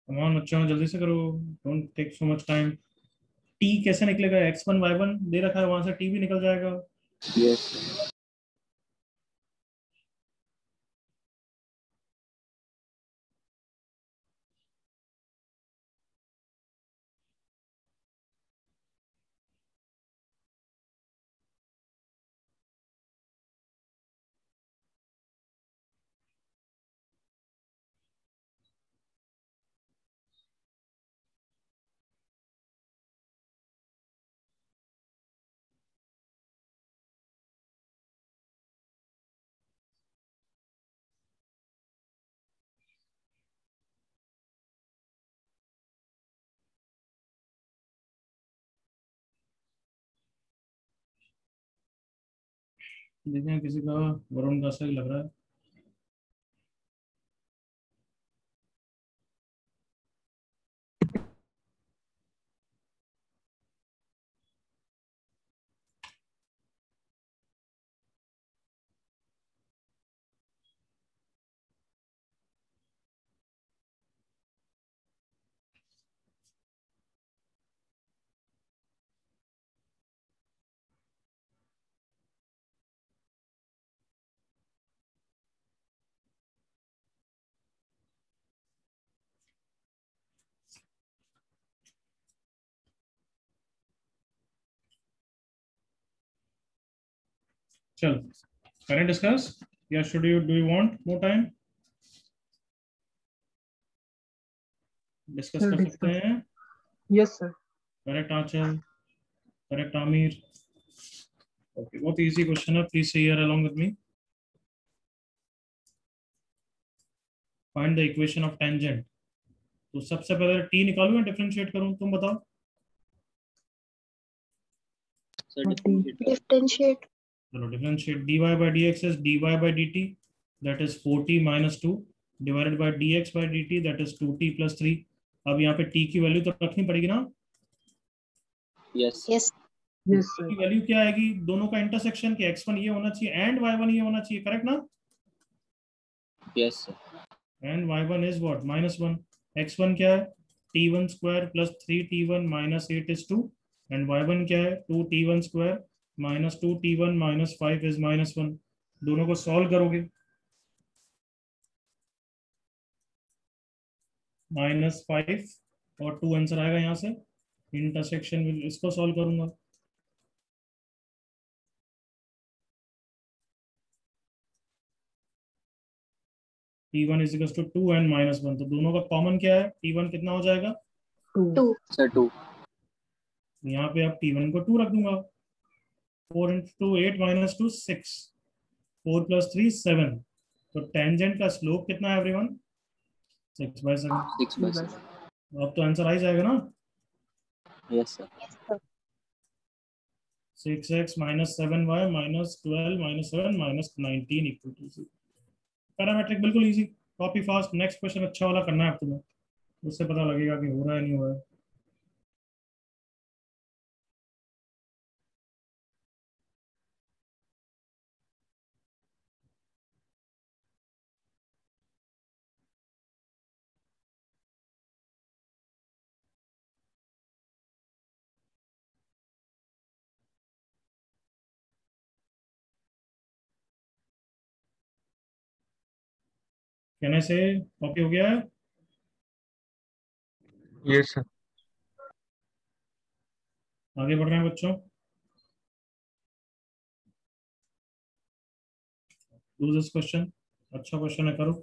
कमान बच्चों जल्दी से करो, don't take so much time. T कैसे निकलेगा? x1 y1 दे रखा है, वहां से टी भी निकल जाएगा। Yes, sir. देखें किसी का, वरुण का सही लग रहा है। चल, करें डिस्कस या should you do you want more time? Discuss Sir, कर सकते discuss. हैं। Yes, sir. करेक्ट आंचल, करेक्ट आमिर। ओके, बहुत इजी क्वेश्चन है, प्लीज से here along with me. Find the equation of tangent. तो सबसे पहले टी निकालूं या डिफरेंशिएट करूं, तुम बताओ। Sir, T. differentiate. Differentiate. चलो differentiate. dy by dx is dy by dt, that is 4t minus 2 divided by dx by dt, that is 2t plus 3। अब यहाँ पे t की वैल्यू तो रखनी पड़ेगी ना। Yes. Yes. Yes, t sir. की वैल्यू क्या आएगी? दोनों का इंटरसेक्शन के x1 ये होना चाहिए एंड y1 ये होना चाहिए, करेक्ट ना? Yes, sir. And y1 is what? -1। x1 क्या है? t1 square plus 3t1 minus 8 is 2, and y1 क्या है? 2t1 square minus 2t1 minus 5 is -1। दोनों को सॉल्व करोगे, -5 और 2 आंसर आएगा यहाँ से। इंटरसेक्शन में इसको सॉल्व करूंगा, t1 is equals to 2 and -1। तो दोनों का कॉमन क्या है? t1 कितना हो जाएगा? 2. 2. Sir, 2. यहाँ पे अब t1 को 2 रख दूंगा। 4 into 2 8 minus 2 6, 4 plus 3 7। तो टेंजेंट का स्लोप कितना है एवरीवन? 6/7। 6/7. अब तो आंसर आ ही जाएगा ना। Yes, sir. Yes, sir. 6x minus 7y minus 12 minus 7 minus 19 equal to 0। Parametric बिल्कुल easy, copy fast. Next question अच्छा वाला करना है अब तुम्हें, उससे पता लगेगा कि हो रहा है नहीं हो रहा है। कहने से कॉपी हो गया है। Yes, sir. आगे बढ़ रहे हैं बच्चों। डू दिस क्वेश्चन, अच्छा क्वेश्चन है, करो।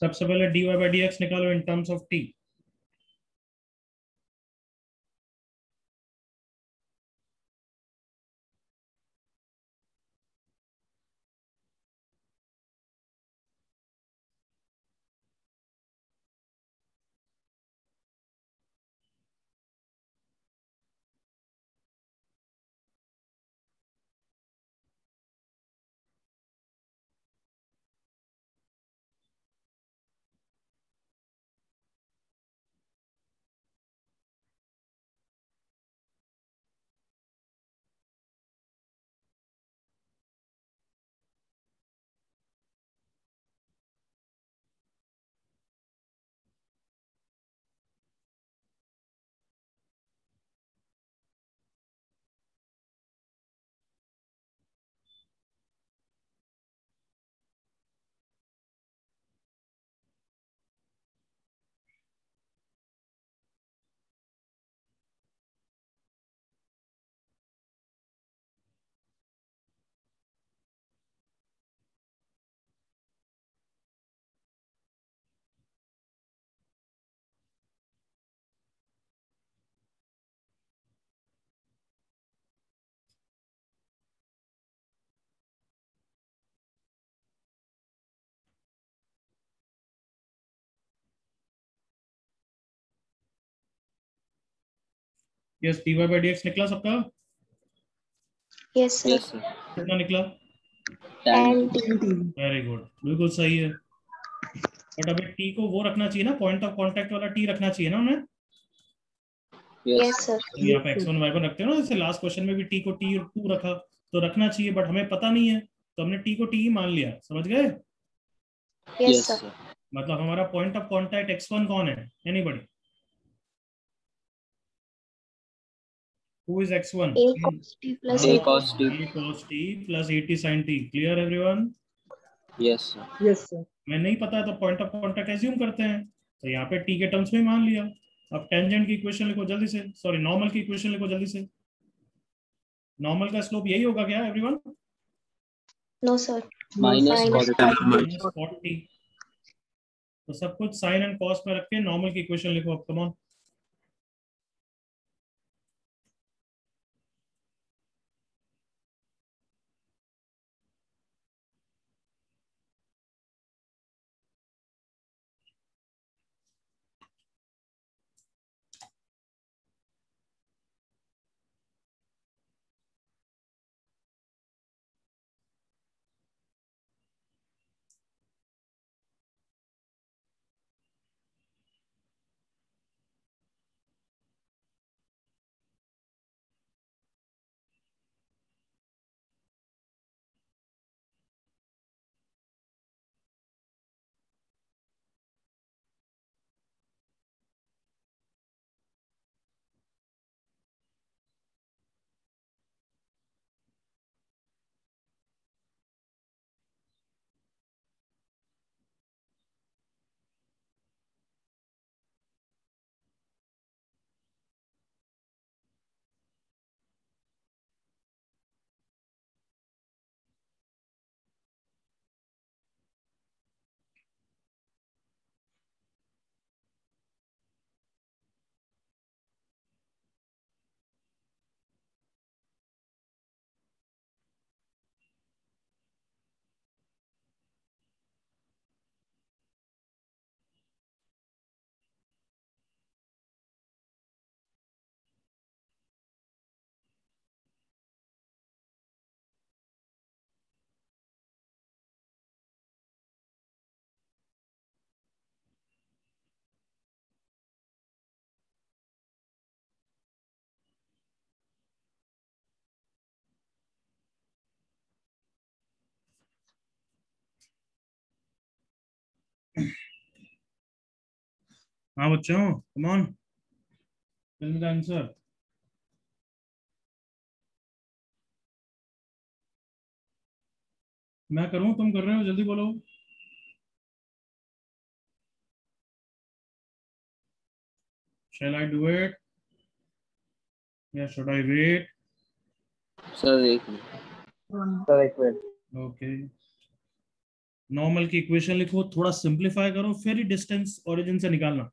सबसे पहले dy/dx निकालो in terms of t. Yes, dy/dx निकला सबका? Yes, sir. Yes, sir. कितना निकला? Tan Tan T. T. Very good, बिल्कुल सही है. बट अभी t को वो रखना चाहिए ना, पॉइंट ऑफ कांटेक्ट वाला t रखना चाहिए ना हमें. Yes. Yes, sir. तो यहाँ पे x1 y1 रखते हो ना, जैसे लास्ट क्वेश्चन में भी t को t2 रखा, तो रखना चाहिए, बट हमें पता नहीं है तो हमने t को t ही मान लिया. समझ गए? Yes, Yes, sir. sir. मतलब हमारा पॉइंट ऑफ कांटेक्ट x1 कौन है? Anybody? Who is x1? A cos T plus A A cos T. A cos t plus at sin t. Clear everyone? Yes, sir. Yes, sir. मैं नहीं पता है तो पॉइंट ऑफ कांटेक्ट एज्यूम करते हैं, तो यहाँ पे t के टर्म्स में मान लिया. अब टेंजेंट की इक्वेशन लिखो जल्दी से, सॉरी नॉर्मल की इक्वेशन लिखो जल्दी से. नॉर्मल का स्लोप यही होगा क्या everyone? No, sir. Minus Minus cos minus 40. तो सब कुछ साइन एंड कॉस में रख के नॉर्मल की इक्वेशन लिखो. अब कम ऑन. हाँ बच्चों, come on, tell me the answer. मैं करूँ, तुम कर रहे हो, जल्दी बोलो. Shall I do it? Yeah, should I wait? Sir, एक minute. One. Okay. नॉर्मल की इक्वेशन लिखो, थोड़ा सिंप्लीफाई करो, फिर ही डिस्टेंस ओरिजिन से निकालना।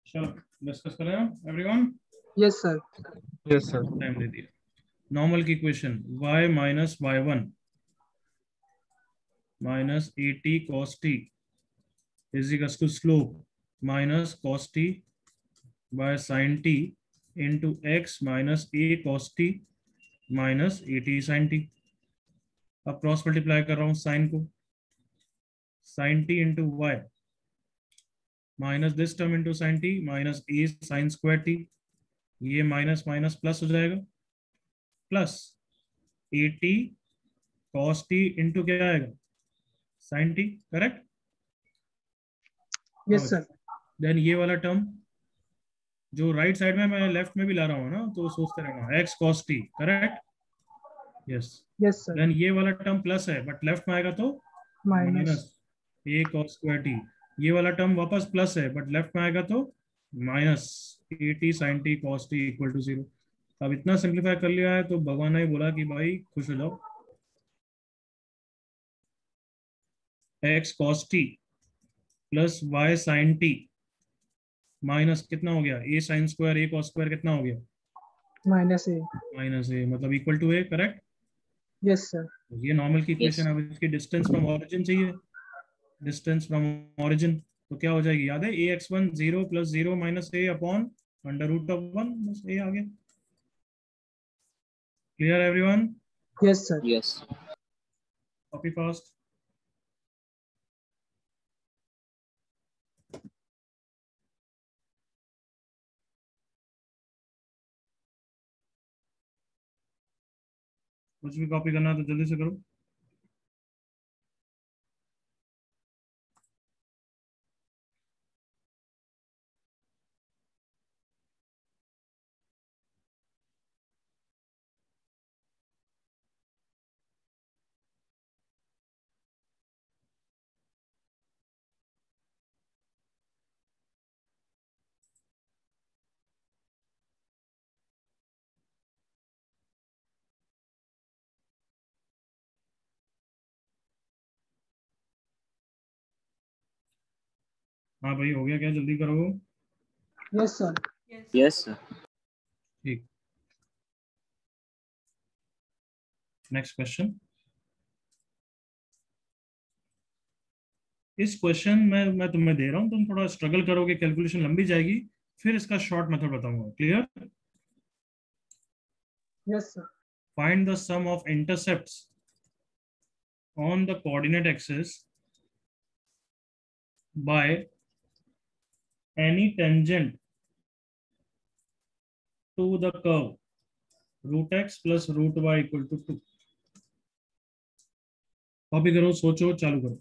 चलो डिस्कस करें everyone. Yes sir. Yes, sir. Time दे दिया। नॉर्मल की equation y minus y1 minus 80 cos t is equal to slope minus cos t by sin t into x minus a cos t minus 80 sin t। अब क्रॉस मल्टीप्लाई कर रहा हूँ साइन को, sin t into Y minus this term into sine T minus A sine square T, ये माइनस माइनस प्लस हो जाएगा, प्लस 80 cos t इंटू क्या आएगा sin t, correct. Yes sir. Then ये वाला टर्म जो राइट साइड में मैं लेफ्ट में भी ला रहा हूँ ना, तो सोचते रहना x cos t, correct. Yes yes sir. Then ये वाला टर्म प्लस है बट लेफ्ट में आएगा तो minus. Minus a cos square t। ये वाला टर्म वापस प्लस है बट लेफ्ट में आएगा तो minus 80 sin t cos t equal to 0। अब इतना सिंप्लीफाई कर लिया है तो भगवान ने बोला कि भाई खुश हो जाओ, x cos t plus y sin t minus कितना हो गया a sin square a cos square कितना हो गया माइनस ए। माइनस a, मतलब equal to a, correct. Yes sir. ये नॉर्मल की Yes. इक्वेशन। अब इसकी डिस्टेंस फ्रॉम ओरिजिन चाहिए, डिस्टेंस फ्रॉम ओरिजिन तो क्या हो जाएगी, याद है ax1 0 प्लस 0 minus a upon under root of 1, बस a आ गया। Clear everyone? Yes sir. Yes. Copy fast. कुछ भी कॉपी करना है तो जल्दी से करो। हाँ भाई हो गया क्या, जल्दी करो। Yes sir. Yes, sir. ठीक, नेक्स्ट क्वेश्चन। इस क्वेश्चन में मैं तुम्हें दे रहा हूं, तुम थोड़ा स्ट्रगल करोगे, कैलकुलेशन लंबी जाएगी, फिर इसका शॉर्ट मेथड बताऊंगा। Clear? Yes sir. Find the sum of intercepts on the coordinate axis by any tangent to the curve root x plus root Y equal to 2। Copy करो, सोचो, चालू करो।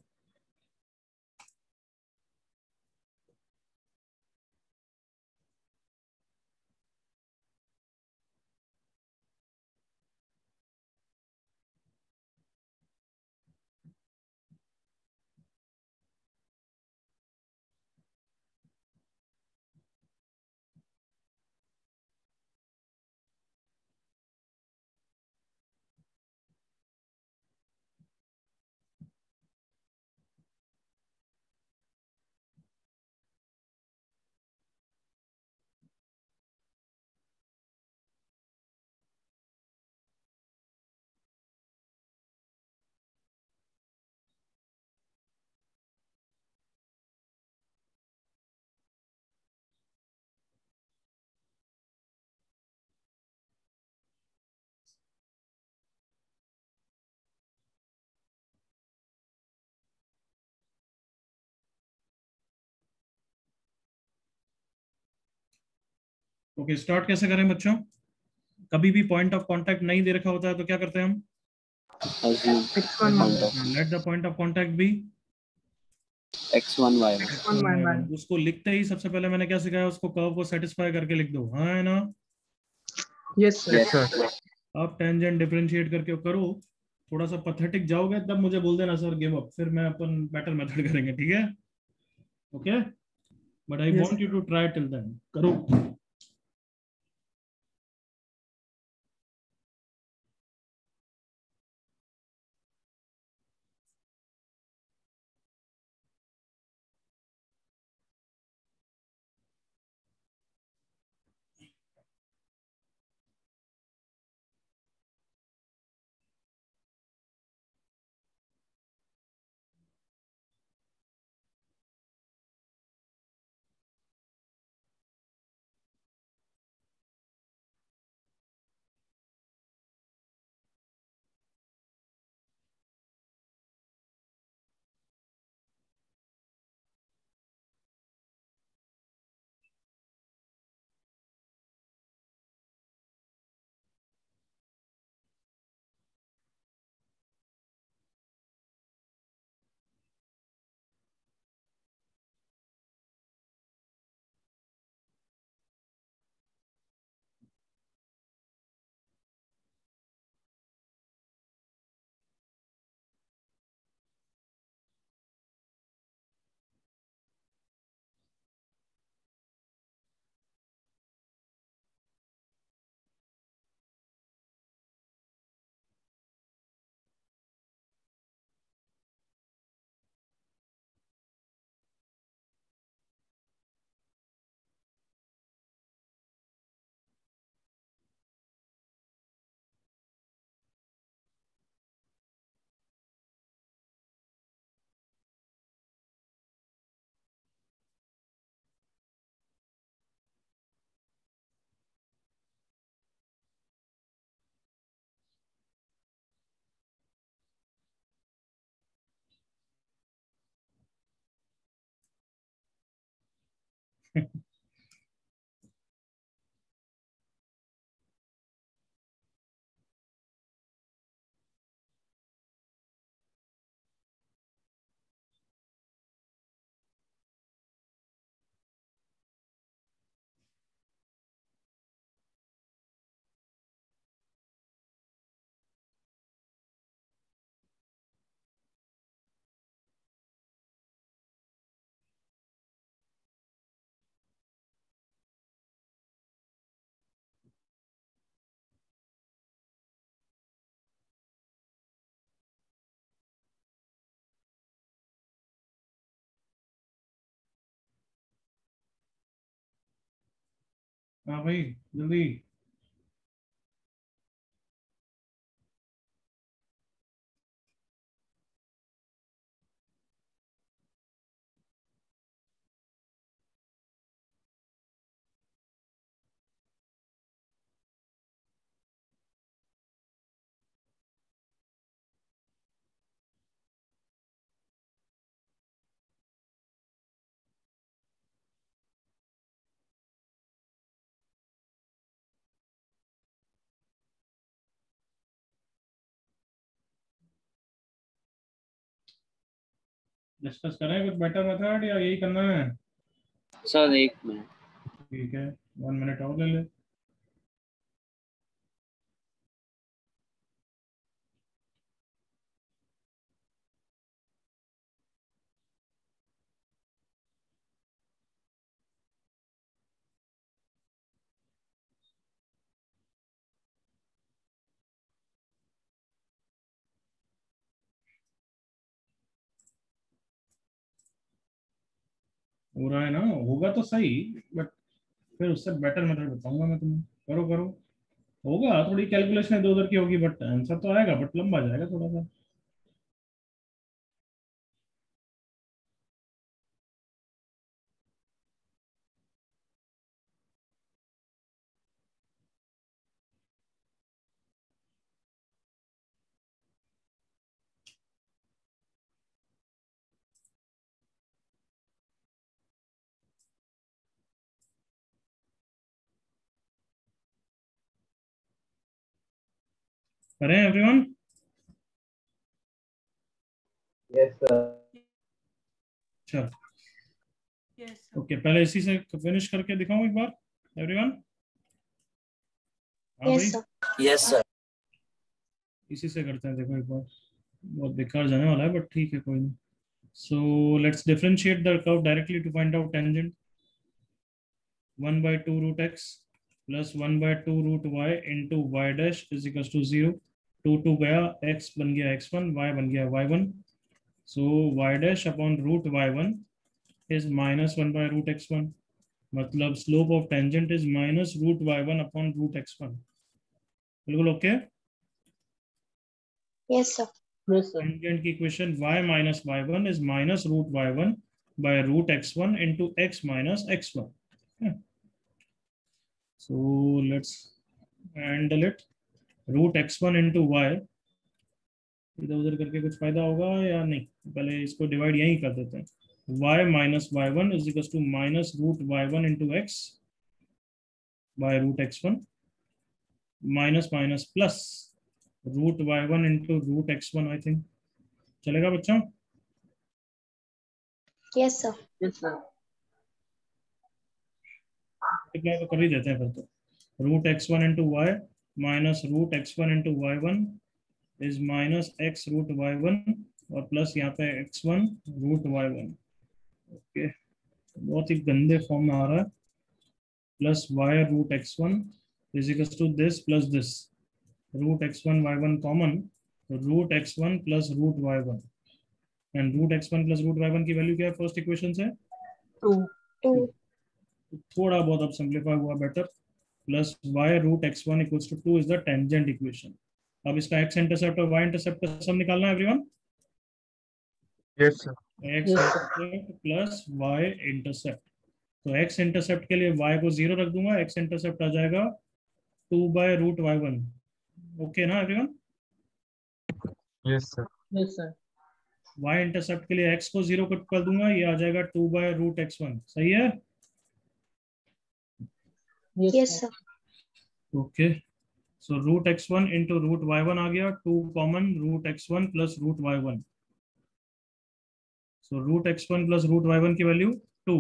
ओके, स्टार्ट कैसे करें बच्चों? कभी भी पॉइंट ऑफ कांटेक्ट नहीं दे रखा होता है तो क्या करते हैं हम? assume x1 point of let the point of contact be x1 y1 x1 y1। उसको लिखते ही सबसे पहले मैंने क्या सिखाया? उसको कर्व को सेटिस्फाई करके लिख दो, हाँ है ना? Yes sir. yes sir. आप टेंजेंट डिफरेंशिएट करके करो। थोड़ा सा पथेटिक जाओगे तब मुझे बोल देना सर गिव अप, फिर मैं अपन बेटर मेथड करेंगे, ठीक है? Okay, but I yes want you to try till then. करो। हाँ भाई, जल्दी। डिस्कस करें कुछ बेटर मेथड या यही करना है? Sir 1 minute. ठीक है, 1 मिनट और ले ले। हो रहा है ना, होगा तो सही, बट फिर उससे बेटर मेथड बताऊंगा मैं तुम्हें। करो करो, होगा, थोड़ी कैलकुलेशन इधर उधर की होगी बट आंसर तो आएगा, बट लंबा जाएगा थोड़ा सा। करें एवरीवन? Yes sir. चल ओके, पहले इसी से फिनिश करके दिखाऊं एक बार एवरीवन। हाँ भाई, Yes, sir. Yes sir. इसी से करते हैं, देखो एक बार। बहुत बेकार जाने वाला है बट ठीक है, कोई नहीं। So let's differentiate the curve directly to find out tangent. 1/2 root x plus 1/2 root Y into Y dash is equal to 0। 2 गया, x बन गया x1, y बन गया y1। So y dash upon root y1 is -1/√x1। मतलब slope of tangent is -√y1 upon √x1। बिल्कुल okay. Yes, sir. Yes, sir. Tangent की equation y minus y1 is -√y1 by √x1 into x minus x1। So let's handle it. √x1 into y, इधर उधर करके कुछ फायदा होगा या नहीं? पहले इसको डिवाइड यहीं कर देते हैं। y minus y1 is equal to -√y1 into x by √x1 minus minus plus √y1 into √x1। I think चलेगा बच्चों? Yes, sir. Yes, sir. Multiply तो कर ही देते हैं फिर तो। √x1 into Y minus √x1 into y1 is minus x √y1 और प्लस यहाँ पे x1 √y1। ओके, बहुत ही गंदे फॉर्म में आ रहा है। Plus y √x1 is equal to this plus this, √x1 y1 common, √x1 plus √y1। And √x1 plus √y1 की वैल्यू क्या है फर्स्ट इक्वेशन से? 2. 2. थोड़ा बहुत अब सिंप्लीफाई हुआ better. Plus y √x1 equals to 2 is the tangent equation. अब इसका x इंटरसेप्ट और y इंटरसेप्ट का सम निकालना है everyone. Yes, sir. x Yes, sir. Intercept plus y intercept. तो x इंटरसेप्ट के लिए y को 0 रख दूंगा, x इंटरसेप्ट आ जाएगा 2/√y1। ओके ना everyone? Yes, sir. Yes, sir. y intercept के लिए x को 0 कर दूंगा, ये आ जाएगा 2/√x1। सही है? Yes, sir. ओके, सो √x1 इंटू √y1 आ गया, 2 कॉमन, √x1 प्लस √y1। सो √x1 प्लस √y1 की वैल्यू 2,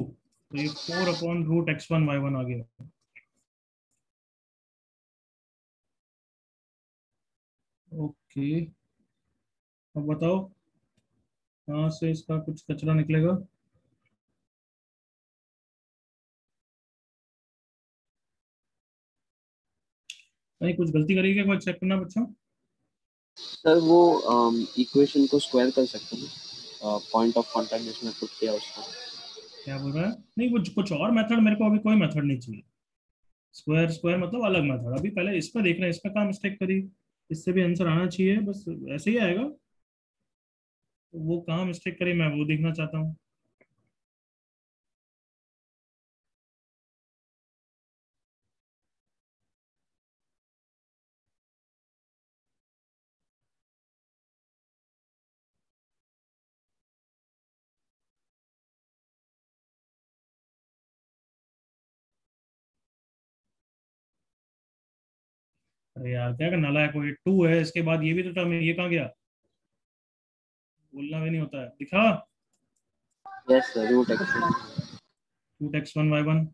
तो ये 4 अपॉन √x1 y1 आ गया। ओके, अब बताओ कहाँ से इसका कुछ कचरा निकलेगा? कहीं कुछ गलती करी क्या? कोई चेक करना बच्चों। सर वो इक्वेशन को स्क्वायर कर सकते हैं, पॉइंट ऑफ कांटेक्ट जिसमें पुट किया उसको। क्या बोल रहा है? नहीं, कुछ और मेथड, मेरे को अभी कोई मेथड नहीं चाहिए। स्क्वायर स्क्वायर मतलब अलग मेथड। अभी पहले इस पर देख रहे हैं, इस पर कहाँ मिस्टेक करी, इससे भी आंसर आना चाहिए, बस ऐसे ही आएगा। तो वो कहाँ मिस्टेक करी मैं वो देखना चाहता हूँ। अरे यार क्या नाला है, कोई 2 है इसके बाद ये भी तो टर्म है, ये कहाँ गया? बोलना भी नहीं होता है, दिखा। Yes sir, root x1। Root x1 y1।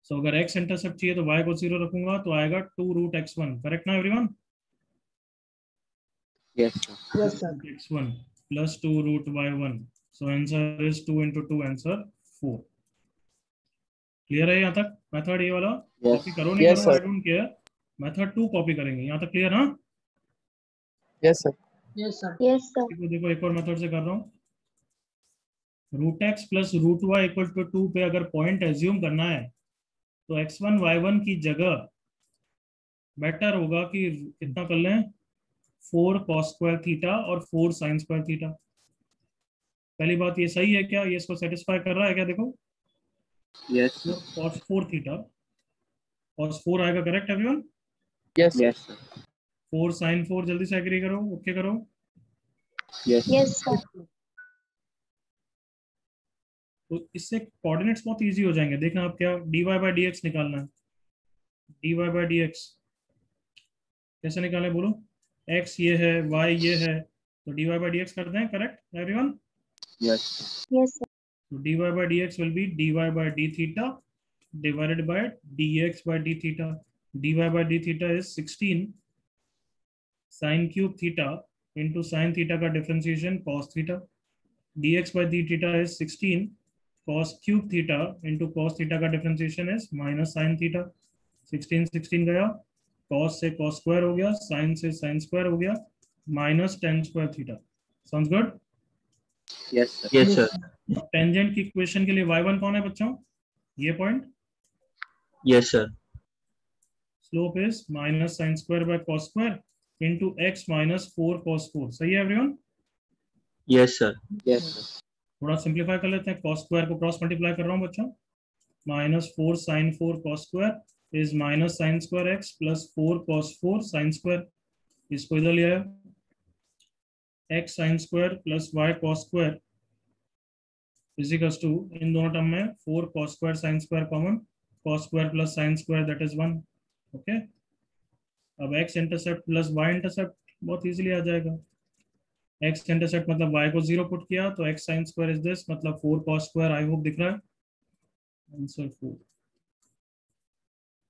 So अगर x इंटरसेप्ट चाहिए तो y को 0 रखूंगा तो आएगा 2 रूट x1। करेक्ट ना everyone? Yes sir. Yes, sir. Root x1 plus 2 root y1। So answer is 2 into 2, answer 4। Clear है यहाँ तक? मेथड ये वाला यस कॉपी करो नहीं करो, I don't care. Method 2 copy करेंगे। यहाँ तक क्लियर? हाँ, Yes, sir. Yes, sir. Yes, sir. देखो एक और मेथड से कर रहा हूँ। Root x plus root Y equal to 2 पे अगर पॉइंट एज्यूम करना है तो x1 y1 की जगह बेटर होगा कि कितना कर लें, 4 cos स्क्वायर थीटा और 4 sin स्क्वायर थीटा। पहली बात ये सही है क्या? ये इसको सेटिस्फाई कर रहा है क्या? देखो, यस 4 cos 4 थीटा cos 4 आएगा। Correct everyone? Yes, sir. Yes sir. 4 sin 4, जल्दी से एग्री करो, ओके करो। Yes Yes, sir. तो इससे कोऑर्डिनेट्स बहुत इजी हो जाएंगे। देखना आप क्या, dy बाई डी एक्स निकालना है। dy बाई डी एक्स कैसे निकालें बोलो? x ये है, y ये है, तो dy बाई डी एक्स करते हैं। Correct everyone? Yes Yes, sir. So dy by dx will be dy by d theta divided by dx by d theta. dy by d theta is 16 sin cube theta into sin theta का differentiation cos theta. dx by d theta is 16 cos cube theta into cos theta का differentiation is minus sin theta. 16 गया, cos से cos square हो गया, sin से sin square हो गया, minus tan square theta. Sounds good? Yes sir. Yes, sir. Tangent की इक्वेशन के लिए y1 कौन है बच्चों? ये point. Yes, sir. Slope is minus sine square by cos square into x minus 4 cos 4। सही है everyone? Yes, sir. Yes sir. थोड़ा सिंप्लीफाई कर लेते हैं। cos स्क्वायर को क्रॉस मल्टीप्लाई कर रहा हूँ बच्चों। Minus 4 sin 4 cos square is minus sine square x plus 4 cos 4 sin square. इसको इधर ले आया, x sin square plus y cos square equals to, इन दोनों टर्म में 4 cos square sin square common, cos square plus sin square that is 1। Okay, अब x intercept plus y intercept बहुत इजीली आ जाएगा। x इंटरसेप्ट मतलब y को 0 पुट किया तो x sin square is this, मतलब 4 cos स्क्वायर। आई होप दिख रहा है आंसर 4।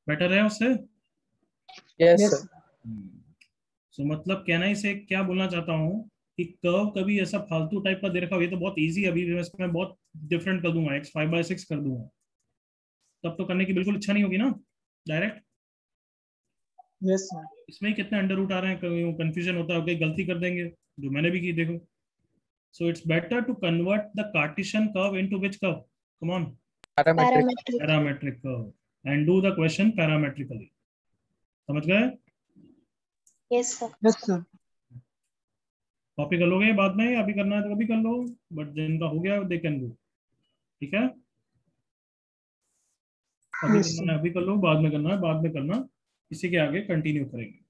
बेटर है उससे? Yes, Yes, sir. sir. सो मतलब कहना ही से क्या बोलना चाहता हूँ कि कर्व कभी ऐसा फालतू टाइप का दे रखा हो, ये तो बहुत इजी है, अभी मैं इसमें बहुत डिफरेंट कर दूंगा, x 5/6 कर दूंगा, तब तो करने की बिल्कुल इच्छा नहीं होगी ना डायरेक्ट। Yes, sir. इसमें ही कितने अंडर रूट आ रहे हैं, कंफ्यूजन होता है, कहीं गलती कर देंगे, जो मैंने भी की देखो। So it's better to convert the cartesian curve into which curve? Come on, Parametric. Parametric. Parametric curve, and do the question parametrically. समझ गए? Yes, sir. Yes, sir. Copy कर लोगे बाद में, अभी करना है तो अभी कर लो, बट जिनका हो गया दे कैन गो। ठीक है, अभी Yes, करना है अभी कर लो, बाद में करना है बाद में करना, इसी के आगे कंटिन्यू करेंगे।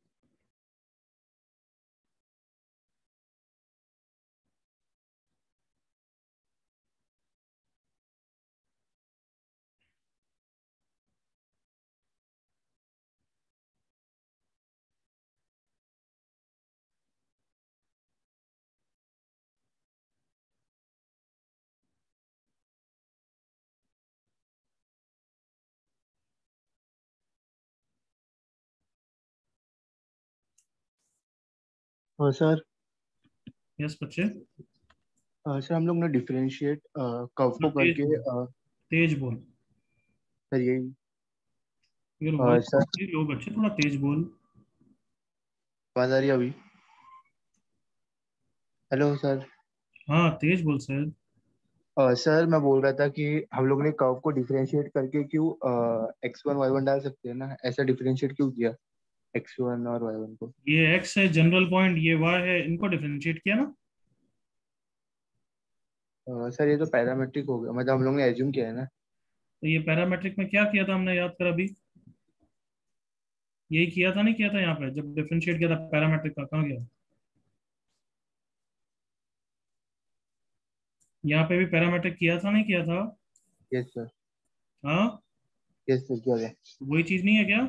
सर यस बच्चे, सर हम लोग ने डिफरेंशिएट कर्व को तेज करके बोल, तेज बोल, सर यही योर वॉइस सर लो बच्चे, थोड़ा तेज बोल। आवाज आ रही है अभी? Hello sir. हाँ तेज बोल सर। सर मैं बोल रहा था कि हम लोग ने कर्व को डिफरेंशिएट करके क्यों x1 y1 डाल सकते हैं ना, ऐसा डिफरेंशिएट क्यों किया x1 और y1 को? ये x है जनरल पॉइंट, ये y है, इनको डिफरेंशिएट किया ना। सर ये तो पैरामेट्रिक हो गया, मतलब हम लोग ने एज्यूम किया है ना। तो ये पैरामेट्रिक में क्या किया था हमने, याद कर अभी, यही किया था नहीं किया था यहाँ पे जब डिफरेंशिएट किया था पैरामेट्रिक का, कहाँ गया? यहाँ पे भी पैरामेट्रिक किया था नहीं किया था? Yes sir. हाँ, यस सर किया गया। वही चीज नहीं है क्या?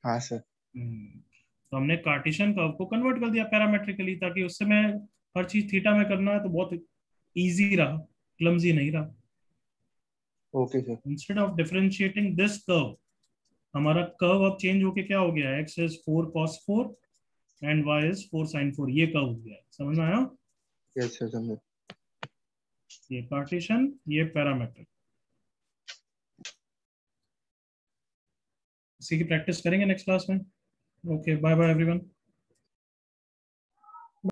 हाँ सर। तो हमने कार्टेशियन कर्व को कन्वर्ट कर दिया पैरामेट्रिकली, ताकि उससे मैं हर चीज थीटा में करना है तो बहुत इजी रहा। क्लमजी नहीं रहा. Okay sir. Instead of differentiating this curve, हमारा कर्व अब चेंज होके क्या हो गया, x is 4 cos 4 and y is 4 sin 4. ये कर्व हो गया. समझ में आया? यस सर समझ. ये कार्टेशियन, ये पैरामेट्रिक. इसी की प्रैक्टिस करेंगे नेक्स्ट क्लास में. Okay, bye bye everyone.